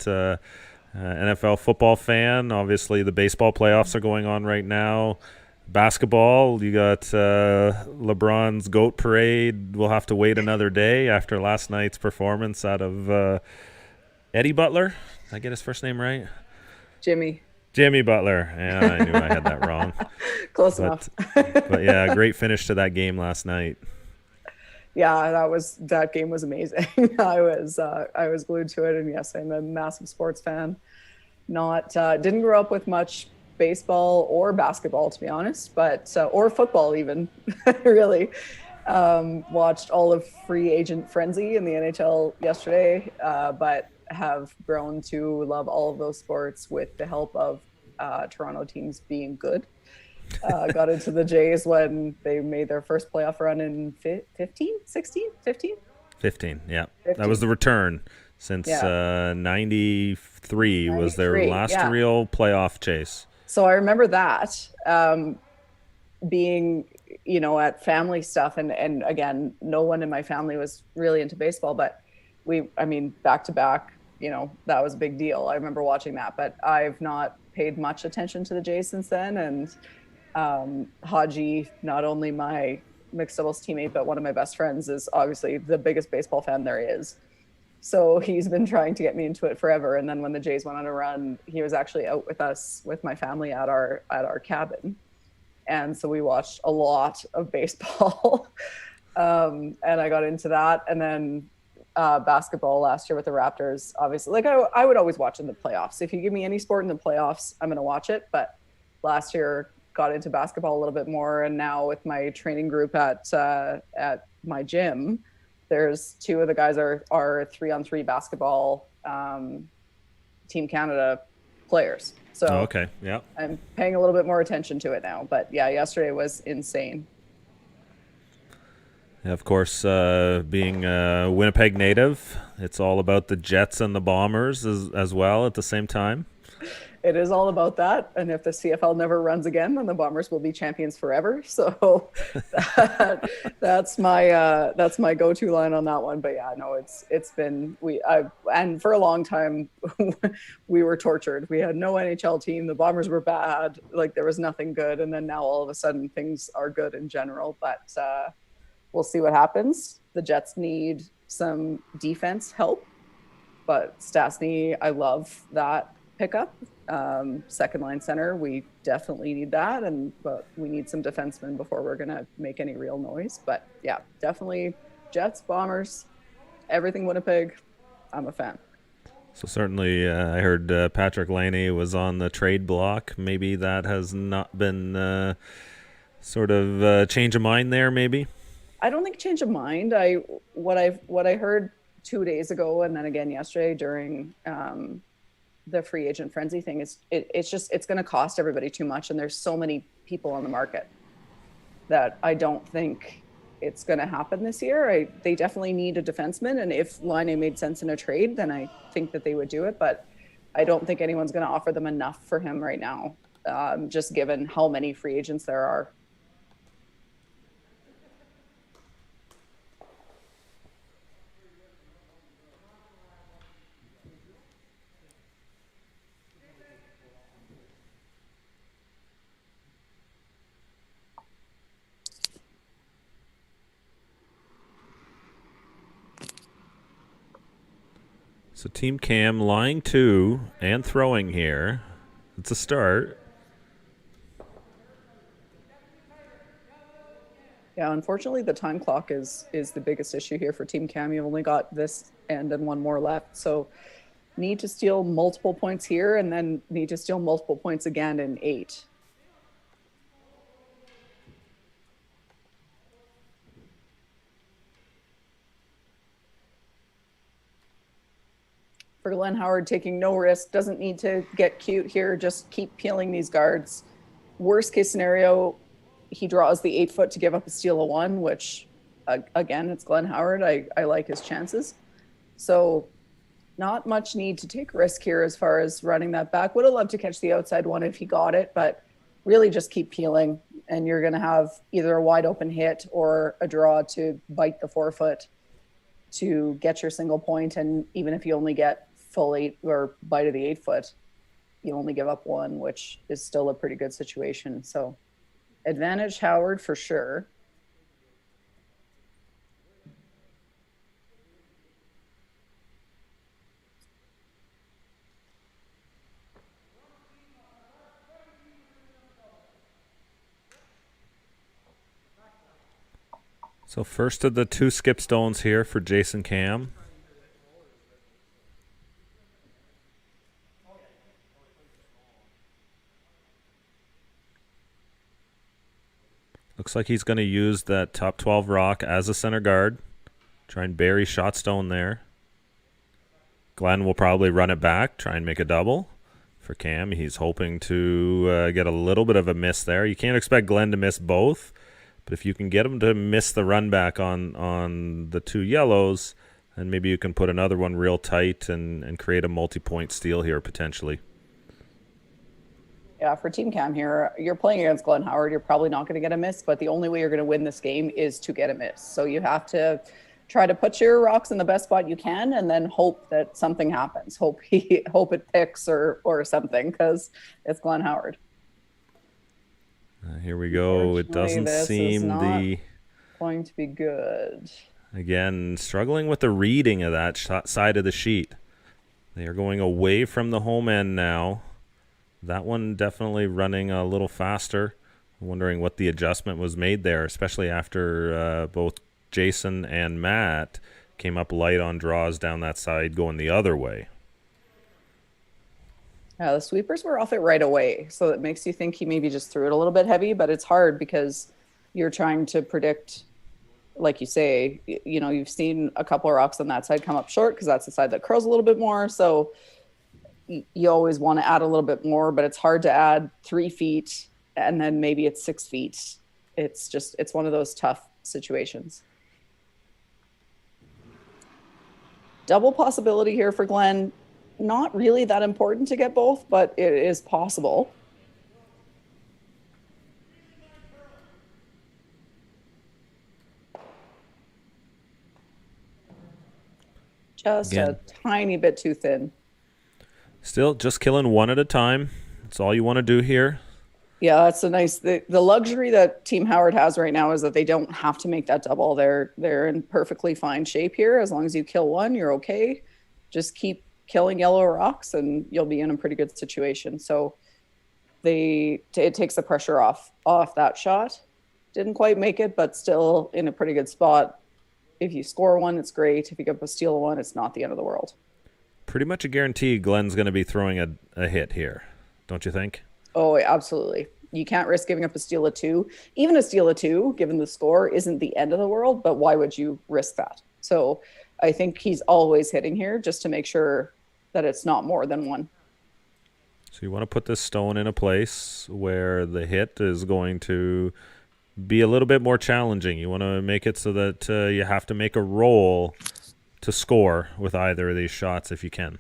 NFL football fan. Obviously, the baseball playoffs are going on right now. Basketball, you got LeBron's GOAT parade. We'll have to wait another day after last night's performance out of Eddie Butler. Did I get his first name right? Jimmy Butler. Yeah, I knew I had that wrong. Close enough. But yeah, great finish to that game last night. Yeah, that game was amazing. I was glued to it, and yes, I'm a massive sports fan. Didn't grow up with much baseball or basketball, to be honest, but or football even. Really watched all of free agent frenzy in the NHL yesterday, but have grown to love all of those sports with the help of Toronto teams being good. Got into the Jays when they made their first playoff run in 15, 16, 15? 15, yeah. 15. That was the return since 93 was their last real playoff chase. So I remember that being, at family stuff. And again, no one in my family was really into baseball, but back to back, that was a big deal. I remember watching that, but I've not paid much attention to the Jays since then. And Haji, not only my mixed doubles teammate, but one of my best friends, is obviously the biggest baseball fan there is. So he's been trying to get me into it forever. And then when the Jays went on a run, he was actually out with us, with my family at our cabin. And so we watched a lot of baseball. And I got into that. And then basketball last year with the Raptors, obviously. I would always watch in the playoffs. If you give me any sport in the playoffs, I'm going to watch it. But last year got into basketball a little bit more. And now with my training group at my gym, there's two of the guys are 3-on-3 basketball Team Canada players. So okay, yeah, I'm paying a little bit more attention to it now. But yeah, yesterday was insane. Of course, being a Winnipeg native, it's all about the Jets and the Bombers as well at the same time. It is all about that. And if the CFL never runs again, then the Bombers will be champions forever. So that's my go-to line on that one. But yeah, no, it's been, and for a long time we were tortured. We had no NHL team. The Bombers were bad. There was nothing good. And then now all of a sudden things are good in general, but we'll see what happens. The Jets need some defense help, but Stastny, I love that pickup. Second line center, we definitely need that, but we need some defensemen before we're gonna make any real noise. But yeah, definitely Jets, Bombers, everything Winnipeg. I'm a fan. So certainly, I heard Patrick Laney was on the trade block. Maybe that has not been Sort of change of mind there, maybe? I don't think change of mind. What I heard 2 days ago and then again yesterday during the free agent frenzy thing is it's going to cost everybody too much, and there's so many people on the market that I don't think it's going to happen this year. They definitely need a defenseman, and if Laine made sense in a trade, then I think that they would do it, but I don't think anyone's going to offer them enough for him right now, just given how many free agents there are. So Team Camm line 2 and throwing here. It's a start. Yeah, unfortunately, the time clock is the biggest issue here for Team Camm. You've only got this end and one more left. So need to steal multiple points here and then need to steal multiple points again in 8. For Glenn Howard, taking no risk, doesn't need to get cute here, just keep peeling these guards. Worst case scenario, he draws the 8 foot to give up a steal of 1, which again, it's Glenn Howard. I like his chances. So not much need to take risk here as far as running that back. Would have loved to catch the outside one if he got it, but really just keep peeling and you're going to have either a wide open hit or a draw to bite the 4 foot to get your single point. And even if you only get full 8 or bite of the 8 foot, you only give up 1, which is still a pretty good situation. So advantage Howard for sure. So first of the 2 skip stones here for Jason Camm. Looks like he's going to use that top 12 rock as a center guard. Try and bury shot stone there. Glenn will probably run it back, try and make a double. For Camm, he's hoping to get a little bit of a miss there. You can't expect Glenn to miss both, but if you can get him to miss the run back on the 2 yellows, then maybe you can put another one real tight and create a multi-point steal here potentially. Yeah, for Team Camm here, you're playing against Glenn Howard. You're probably not going to get a miss, but the only way you're going to win this game is to get a miss. So you have to try to put your rocks in the best spot you can and then hope that something happens. Hope it picks or something, because it's Glenn Howard. Here we go. It doesn't seem going to be good. Again, struggling with the reading of that side of the sheet. They are going away from the home end now. That one definitely running a little faster. I'm wondering what the adjustment was made there, especially after both Jason and Matt came up light on draws down that side going the other way. Yeah, the sweepers were off it right away, so it makes you think he maybe just threw it a little bit heavy, but it's hard because you're trying to predict, like you say, you know, you've seen a couple of rocks on that side come up short because that's the side that curls a little bit more, so you always want to add a little bit more, but it's hard to add 3 feet and then maybe it's 6 feet. It's one of those tough situations. Double possibility here for Glenn. Not really that important to get both, but it is possible. Just a tiny bit too thin. Still, just killing one at a time. That's all you want to do here. Yeah, that's a nice. The luxury that Team Howard has right now is that they don't have to make that double. They're in perfectly fine shape here. As long as you kill one, you're okay. Just keep killing yellow rocks, and you'll be in a pretty good situation. So it takes the pressure off that shot. Didn't quite make it, but still in a pretty good spot. If you score one, it's great. If you get a steal one, it's not the end of the world. Pretty much a guarantee Glenn's going to be throwing a hit here, don't you think? Oh, absolutely. You can't risk giving up a steal of 2. Even a steal of 2, given the score, isn't the end of the world, but why would you risk that? So I think he's always hitting here just to make sure that it's not more than 1. So you want to put this stone in a place where the hit is going to be a little bit more challenging. You want to make it so that you have to make a roll to score with either of these shots if you can.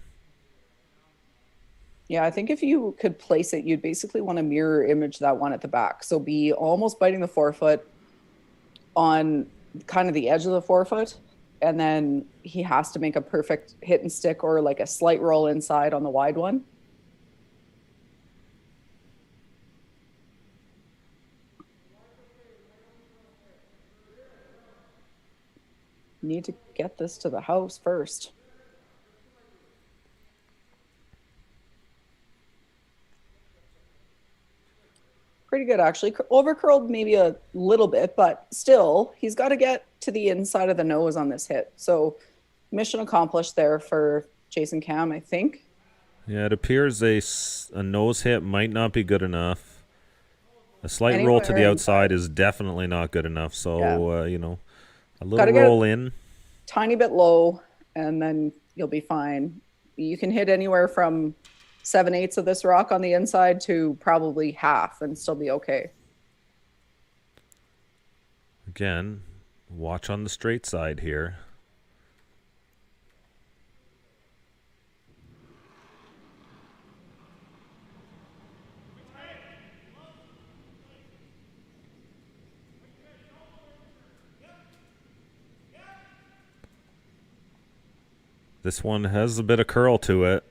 Yeah, I think if you could place it, you'd basically want to mirror image that one at the back. So be almost biting the forefoot on kind of the edge of the forefoot, and then he has to make a perfect hit and stick or like a slight roll inside on the wide one. Need to get this to the house first. Pretty good, actually. Over curled maybe a little bit, but still, he's got to get to the inside of the nose on this hit. So mission accomplished there for Jason Camm, I think. Yeah, it appears a nose hit might not be good enough. A slight roll to the outside is definitely not good enough. So, you know, a little roll in. Tiny bit low, and then you'll be fine. You can hit anywhere from 7/8 of this rock on the inside to probably half and still be okay. Again, watch on the straight side here. This one has a bit of curl to it.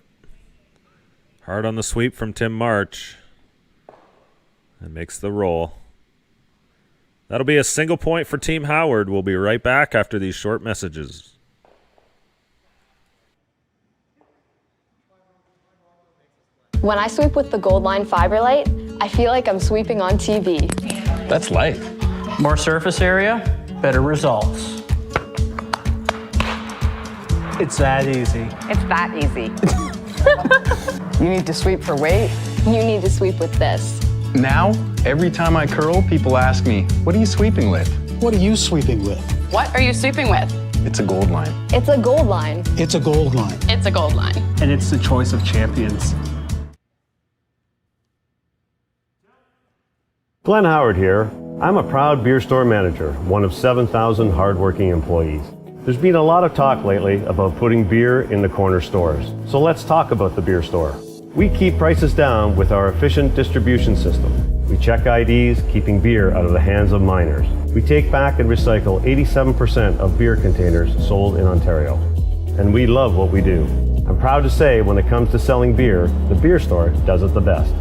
Hard on the sweep from Tim March. And makes the roll. That'll be a single point for Team Howard. We'll be right back after these short messages. When I sweep with the Gold Line Fiber Light, I feel like I'm sweeping on TV. That's life. More surface area, better results. It's that easy. It's that easy. You need to sweep for weight? You need to sweep with this. Now, every time I curl, people ask me, what are you sweeping with? What are you sweeping with? What are you sweeping with? It's a Gold Line. It's a Gold Line. It's a Gold Line. It's a Gold Line. And it's the choice of champions. Glenn Howard here. I'm a proud beer store manager, one of 7,000 hardworking employees. There's been a lot of talk lately about putting beer in the corner stores. So let's talk about the beer store. We keep prices down with our efficient distribution system. We check IDs, keeping beer out of the hands of minors. We take back and recycle 87% of beer containers sold in Ontario. And we love what we do. I'm proud to say when it comes to selling beer, the beer store does it the best.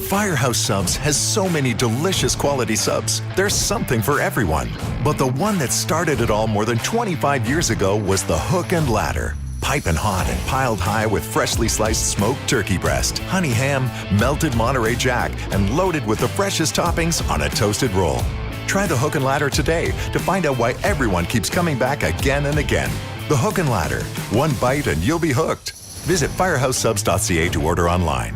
Firehouse Subs has so many delicious quality subs. There's something for everyone. But the one that started it all more than 25 years ago was the Hook and Ladder. Piping hot and piled high with freshly sliced smoked turkey breast, honey ham, melted Monterey Jack, and loaded with the freshest toppings on a toasted roll. Try the Hook and Ladder today to find out why everyone keeps coming back again and again. The Hook and Ladder. One bite and you'll be hooked. Visit firehousesubs.ca to order online.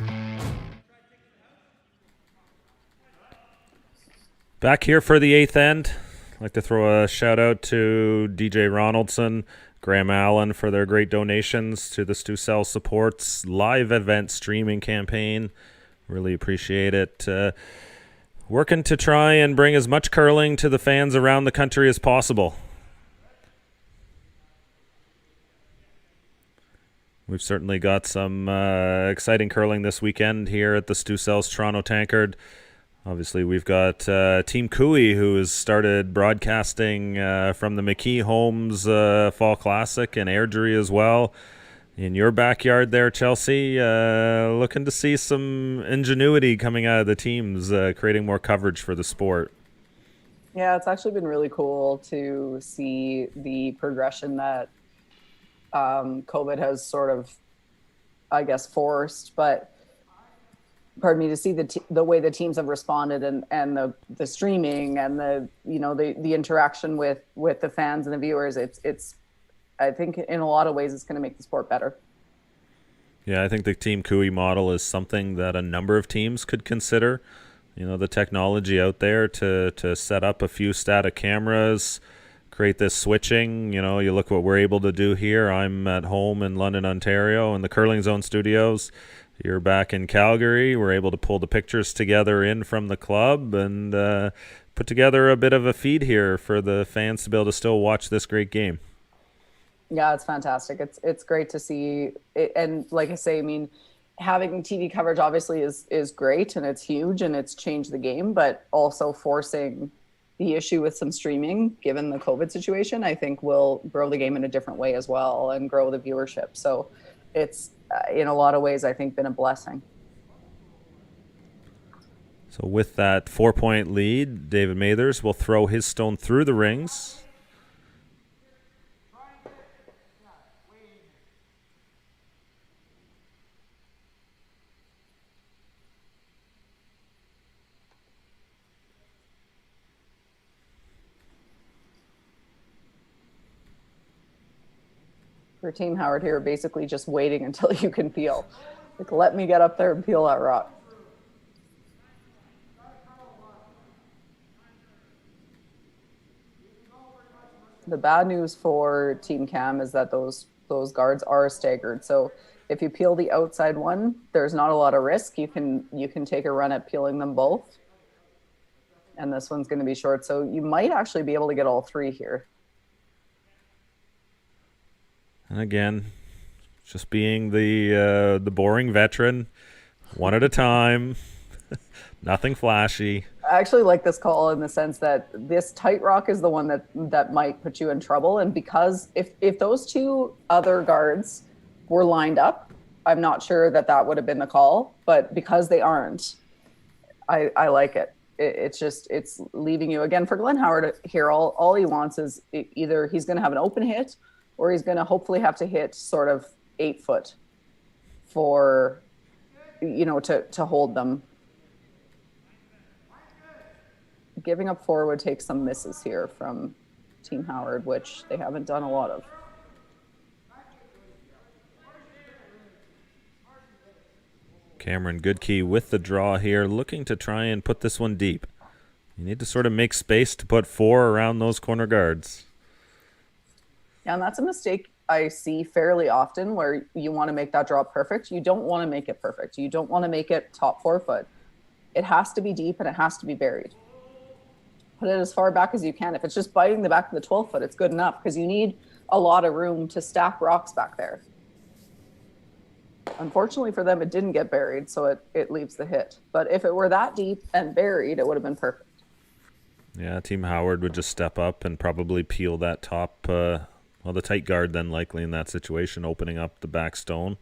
Back here for the eighth end. I'd like to throw a shout out to DJ Ronaldson, Graham Allen for their great donations to the Stu Sells Supports live event streaming campaign. Really appreciate it. Working to try and bring as much curling to the fans around the country as possible. We've certainly got some exciting curling this weekend here at the Stu Sells Toronto Tankard. Obviously, we've got Team Cooey, who has started broadcasting from the McKee Homes Fall Classic and Airdrie as well. In your backyard there, Chelsea, looking to see some ingenuity coming out of the teams, creating more coverage for the sport. Yeah, it's actually been really cool to see the progression that COVID has sort of, I guess, forced, but pardon me, to see the way the teams have responded and the streaming and the interaction with the fans and the viewers. It's I think in a lot of ways it's going to make the sport better. Yeah, I think the Team Cooey model is something that a number of teams could consider. The technology out there to set up a few static cameras, create this switching. You look what we're able to do here. I'm at home in London, Ontario, in the Curling Zone studios. You're back in Calgary. We're able to pull the pictures together in from the club and put together a bit of a feed here for the fans to be able to still watch this great game. Yeah, it's fantastic. It's great to see it. And like I say, I mean, having TV coverage obviously is great, and it's huge, and it's changed the game, but also forcing the issue with some streaming, given the COVID situation, I think will grow the game in a different way as well and grow the viewership. So it's, in a lot of ways, I think, been a blessing. So with that 4-point lead, David Mathers will throw his stone through the rings. For Team Howard here, basically just waiting until you can peel. Like, let me get up there and peel that rock. The bad news for Team Camm is that those guards are staggered. So if you peel the outside one, there's not a lot of risk. You can take a run at peeling them both. And this one's going to be short. So you might actually be able to get all three here. And again, just being the boring veteran, one at a time, nothing flashy. I actually like this call in the sense that this tight rock is the one that might put you in trouble. And because if those two other guards were lined up, I'm not sure that would have been the call. But because they aren't, I like it. It's leaving you, again, for Glenn Howard here, all he wants is either he's going to have an open hit, or he's going to hopefully have to hit sort of 8 foot for, to hold them. Giving up 4 would take some misses here from Team Howard, which they haven't done a lot of. Cameron Goodkey with the draw here, looking to try and put this one deep. You need to sort of make space to put 4 around those corner guards. Yeah, and that's a mistake I see fairly often, where you want to make that draw perfect. You don't want to make it perfect. You don't want to make it top 4 foot. It has to be deep and it has to be buried. Put it as far back as you can. If it's just biting the back of the 12 foot, it's good enough, because you need a lot of room to stack rocks back there. Unfortunately for them, it didn't get buried, so it leaves the hit. But if it were that deep and buried, it would have been perfect. Yeah, Team Howard would just step up and probably peel that top, the tight guard then likely in that situation, opening up the back stone.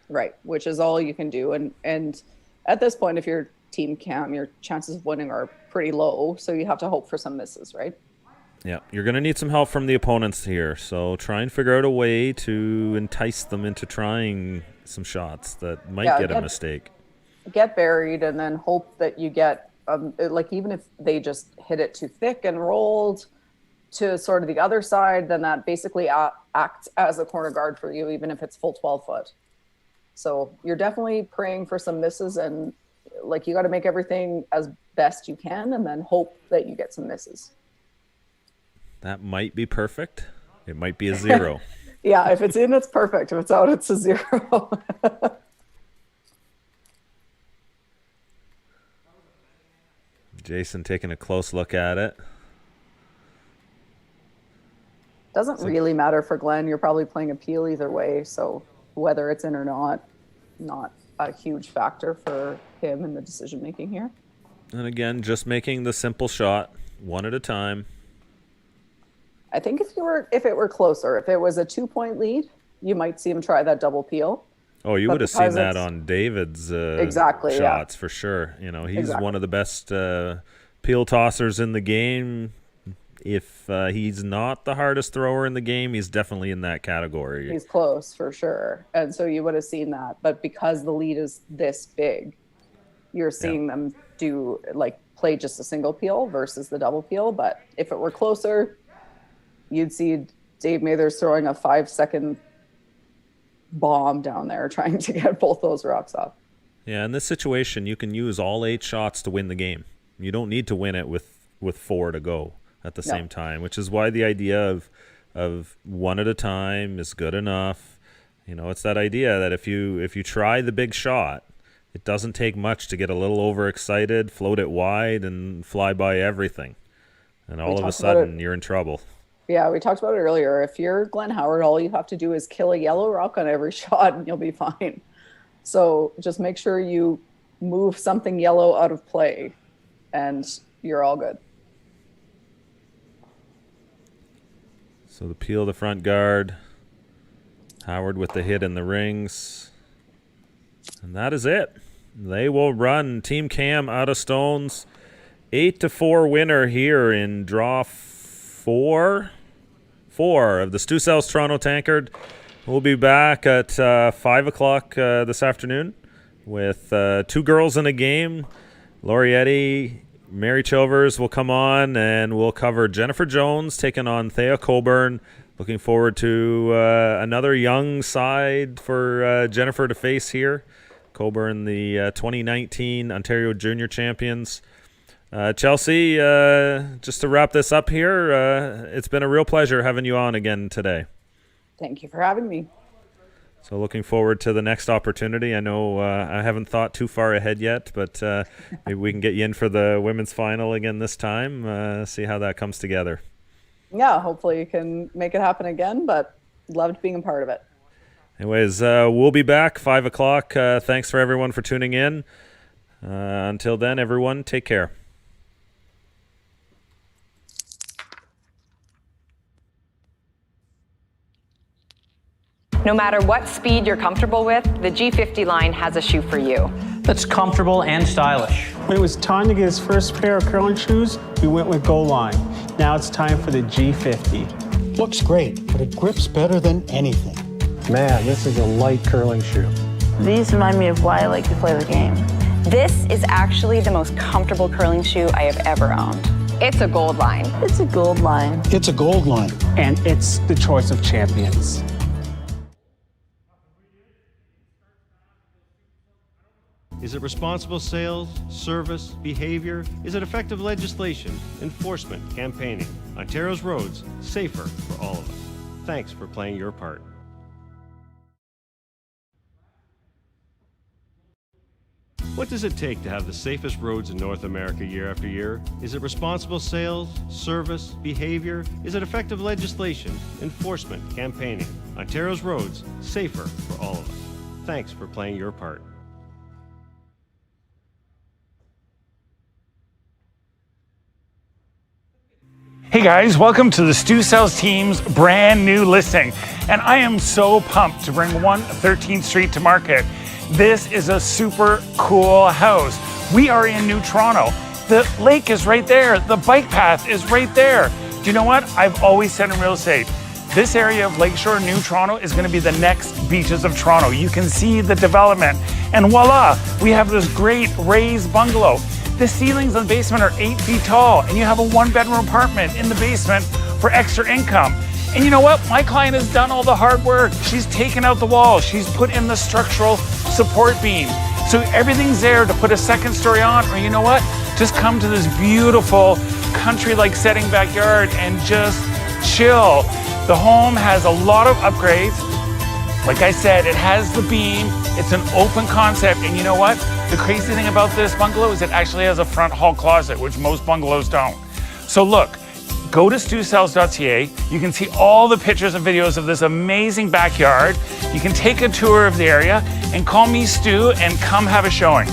Right, which is all you can do. And at this point, if you're Team Camm, your chances of winning are pretty low, so you have to hope for some misses, right? Yeah, you're going to need some help from the opponents here, so try and figure out a way to entice them into trying some shots that might get a mistake. Get buried and then hope that you get, even if they just hit it too thick and rolled to sort of the other side, then that basically acts as a corner guard for you, even if it's full 12 foot. So you're definitely praying for some misses, and you got to make everything as best you can and then hope that you get some misses. That might be perfect. It might be a 0. Yeah, if it's in, it's perfect. If it's out, it's a 0. Jason taking a close look at it. Doesn't really matter for Glenn. You're probably playing a peel either way, so whether it's in or not a huge factor for him in the decision making here. And again, just making the simple shot, one at a time. I think if it were closer, if it was a 2-point lead, you might see him try that double peel. Oh, you would have seen that on David's shots for sure. He's one of the best peel tossers in the game. If he's not the hardest thrower in the game, he's definitely in that category. He's close for sure. And so you would have seen that. But because the lead is this big, you're seeing them play just a single peel versus the double peel. But if it were closer, you'd see Dave Mathers throwing a 5-second bomb down there trying to get both those rocks off. Yeah, in this situation, you can use all 8 shots to win the game. You don't need to win it with 4 to go at the same time, which is why the idea of 1 at a time is good enough. You know, it's that idea that if you try the big shot, it doesn't take much to get a little overexcited, float it wide, and fly by everything. And all of a sudden, you're in trouble. Yeah, we talked about it earlier. If you're Glenn Howard, all you have to do is kill a yellow rock on every shot and you'll be fine. So just make sure you move something yellow out of play and you're all good. So the peel the front guard. Howard with the hit in the rings. And that is it. They will run Team Camm out of stones. 8-4 winner here in draw 4 of the Stu Sells Toronto Tankard. We'll be back at 5 o'clock this afternoon with 2 girls in a game. Lori Eddy, Mary Chilvers will come on, and we'll cover Jennifer Jones taking on Thea Coburn. Looking forward to another young side for Jennifer to face here. Coburn, the 2019 Ontario Junior Champions. Chelsea, just to wrap this up here, it's been a real pleasure having you on again today. Thank you for having me. So looking forward to the next opportunity. I know I haven't thought too far ahead yet, but maybe we can get you in for the women's final again this time, see how that comes together. Yeah, hopefully you can make it happen again, but loved being a part of it. Anyways, we'll be back 5 o'clock. Thanks for everyone for tuning in. Until then, everyone, take care. No matter what speed you're comfortable with, the G50 line has a shoe for you. That's comfortable and stylish. When it was time to get his first pair of curling shoes, we went with Goal Line. Now it's time for the G50. Looks great, but it grips better than anything. Man, this is a light curling shoe. These remind me of why I like to play the game. This is actually the most comfortable curling shoe I have ever owned. It's a Gold Line. It's a Gold Line. It's a Gold Line. And it's the choice of champions. Is it responsible sales, service, behavior? Is it effective legislation, enforcement, campaigning? Ontario's roads, safer for all of us. Thanks for playing your part. What does it take to have the safest roads in North America year after year? Is it responsible sales, service, behavior? Is it effective legislation, enforcement, campaigning? Ontario's roads, safer for all of us. Thanks for playing your part. Hey guys, welcome to the Stu Sells team's brand new listing. And I am so pumped to bring 1 13th Street to market. This is a super cool house. We are in New Toronto. The lake is right there. The bike path is right there. Do you know what? I've always said in real estate, this area of Lakeshore, New Toronto, is going to be the next beaches of Toronto. You can see the development. And voila, we have this great raised bungalow. The ceilings in the basement are 8 feet tall, and you have a 1-bedroom apartment in the basement for extra income. And you know what? My client has done all the hard work. She's taken out the wall. She's put in the structural support beam. So everything's there to put a second story on, or you know what? Just come to this beautiful country-like setting backyard and just chill. The home has a lot of upgrades. Like I said, it has the beam. It's an open concept, and you know what? The crazy thing about this bungalow is it actually has a front hall closet, which most bungalows don't. So look, go to stusells.ca. You can see all the pictures and videos of this amazing backyard. You can take a tour of the area and call me Stu and come have a showing.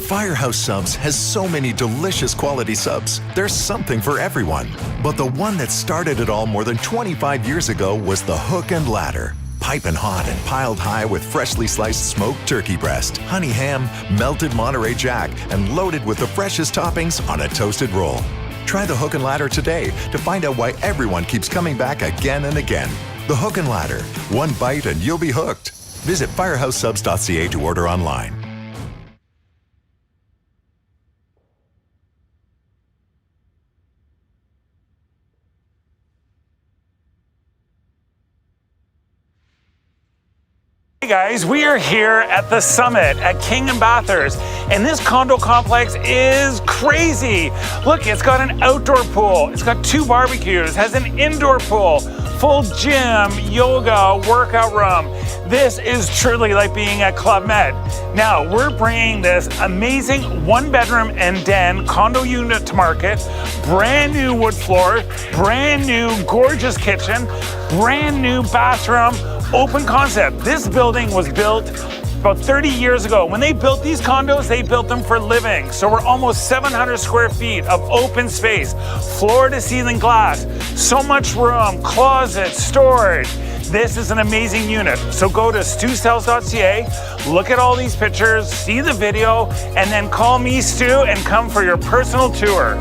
Firehouse Subs has so many delicious quality subs. There's something for everyone. But the one that started it all more than 25 years ago was the Hook and Ladder. Piping hot and piled high with freshly sliced smoked turkey breast, honey ham, melted Monterey Jack, and loaded with the freshest toppings on a toasted roll. Try the Hook and Ladder today to find out why everyone keeps coming back again and again. The Hook and Ladder. One bite and you'll be hooked. Visit firehousesubs.ca to order online. Hey guys, we are here at the Summit at King and Bathurst, and this condo complex is crazy. Look, it's got an outdoor pool, it's got 2 barbecues, has an indoor pool, full gym, yoga, workout room. This is truly like being at Club Med. Now, we're bringing this amazing 1-bedroom and den condo unit to market, brand new wood floor, brand new gorgeous kitchen, brand new bathroom, open concept. This building was built about 30 years ago. When they built these condos, they built them for living. So we're almost 700 square feet of open space, floor to ceiling glass, so much room, closets, storage. This is an amazing unit. So go to stusells.ca, look at all these pictures, see the video, and then call me, Stu, and come for your personal tour.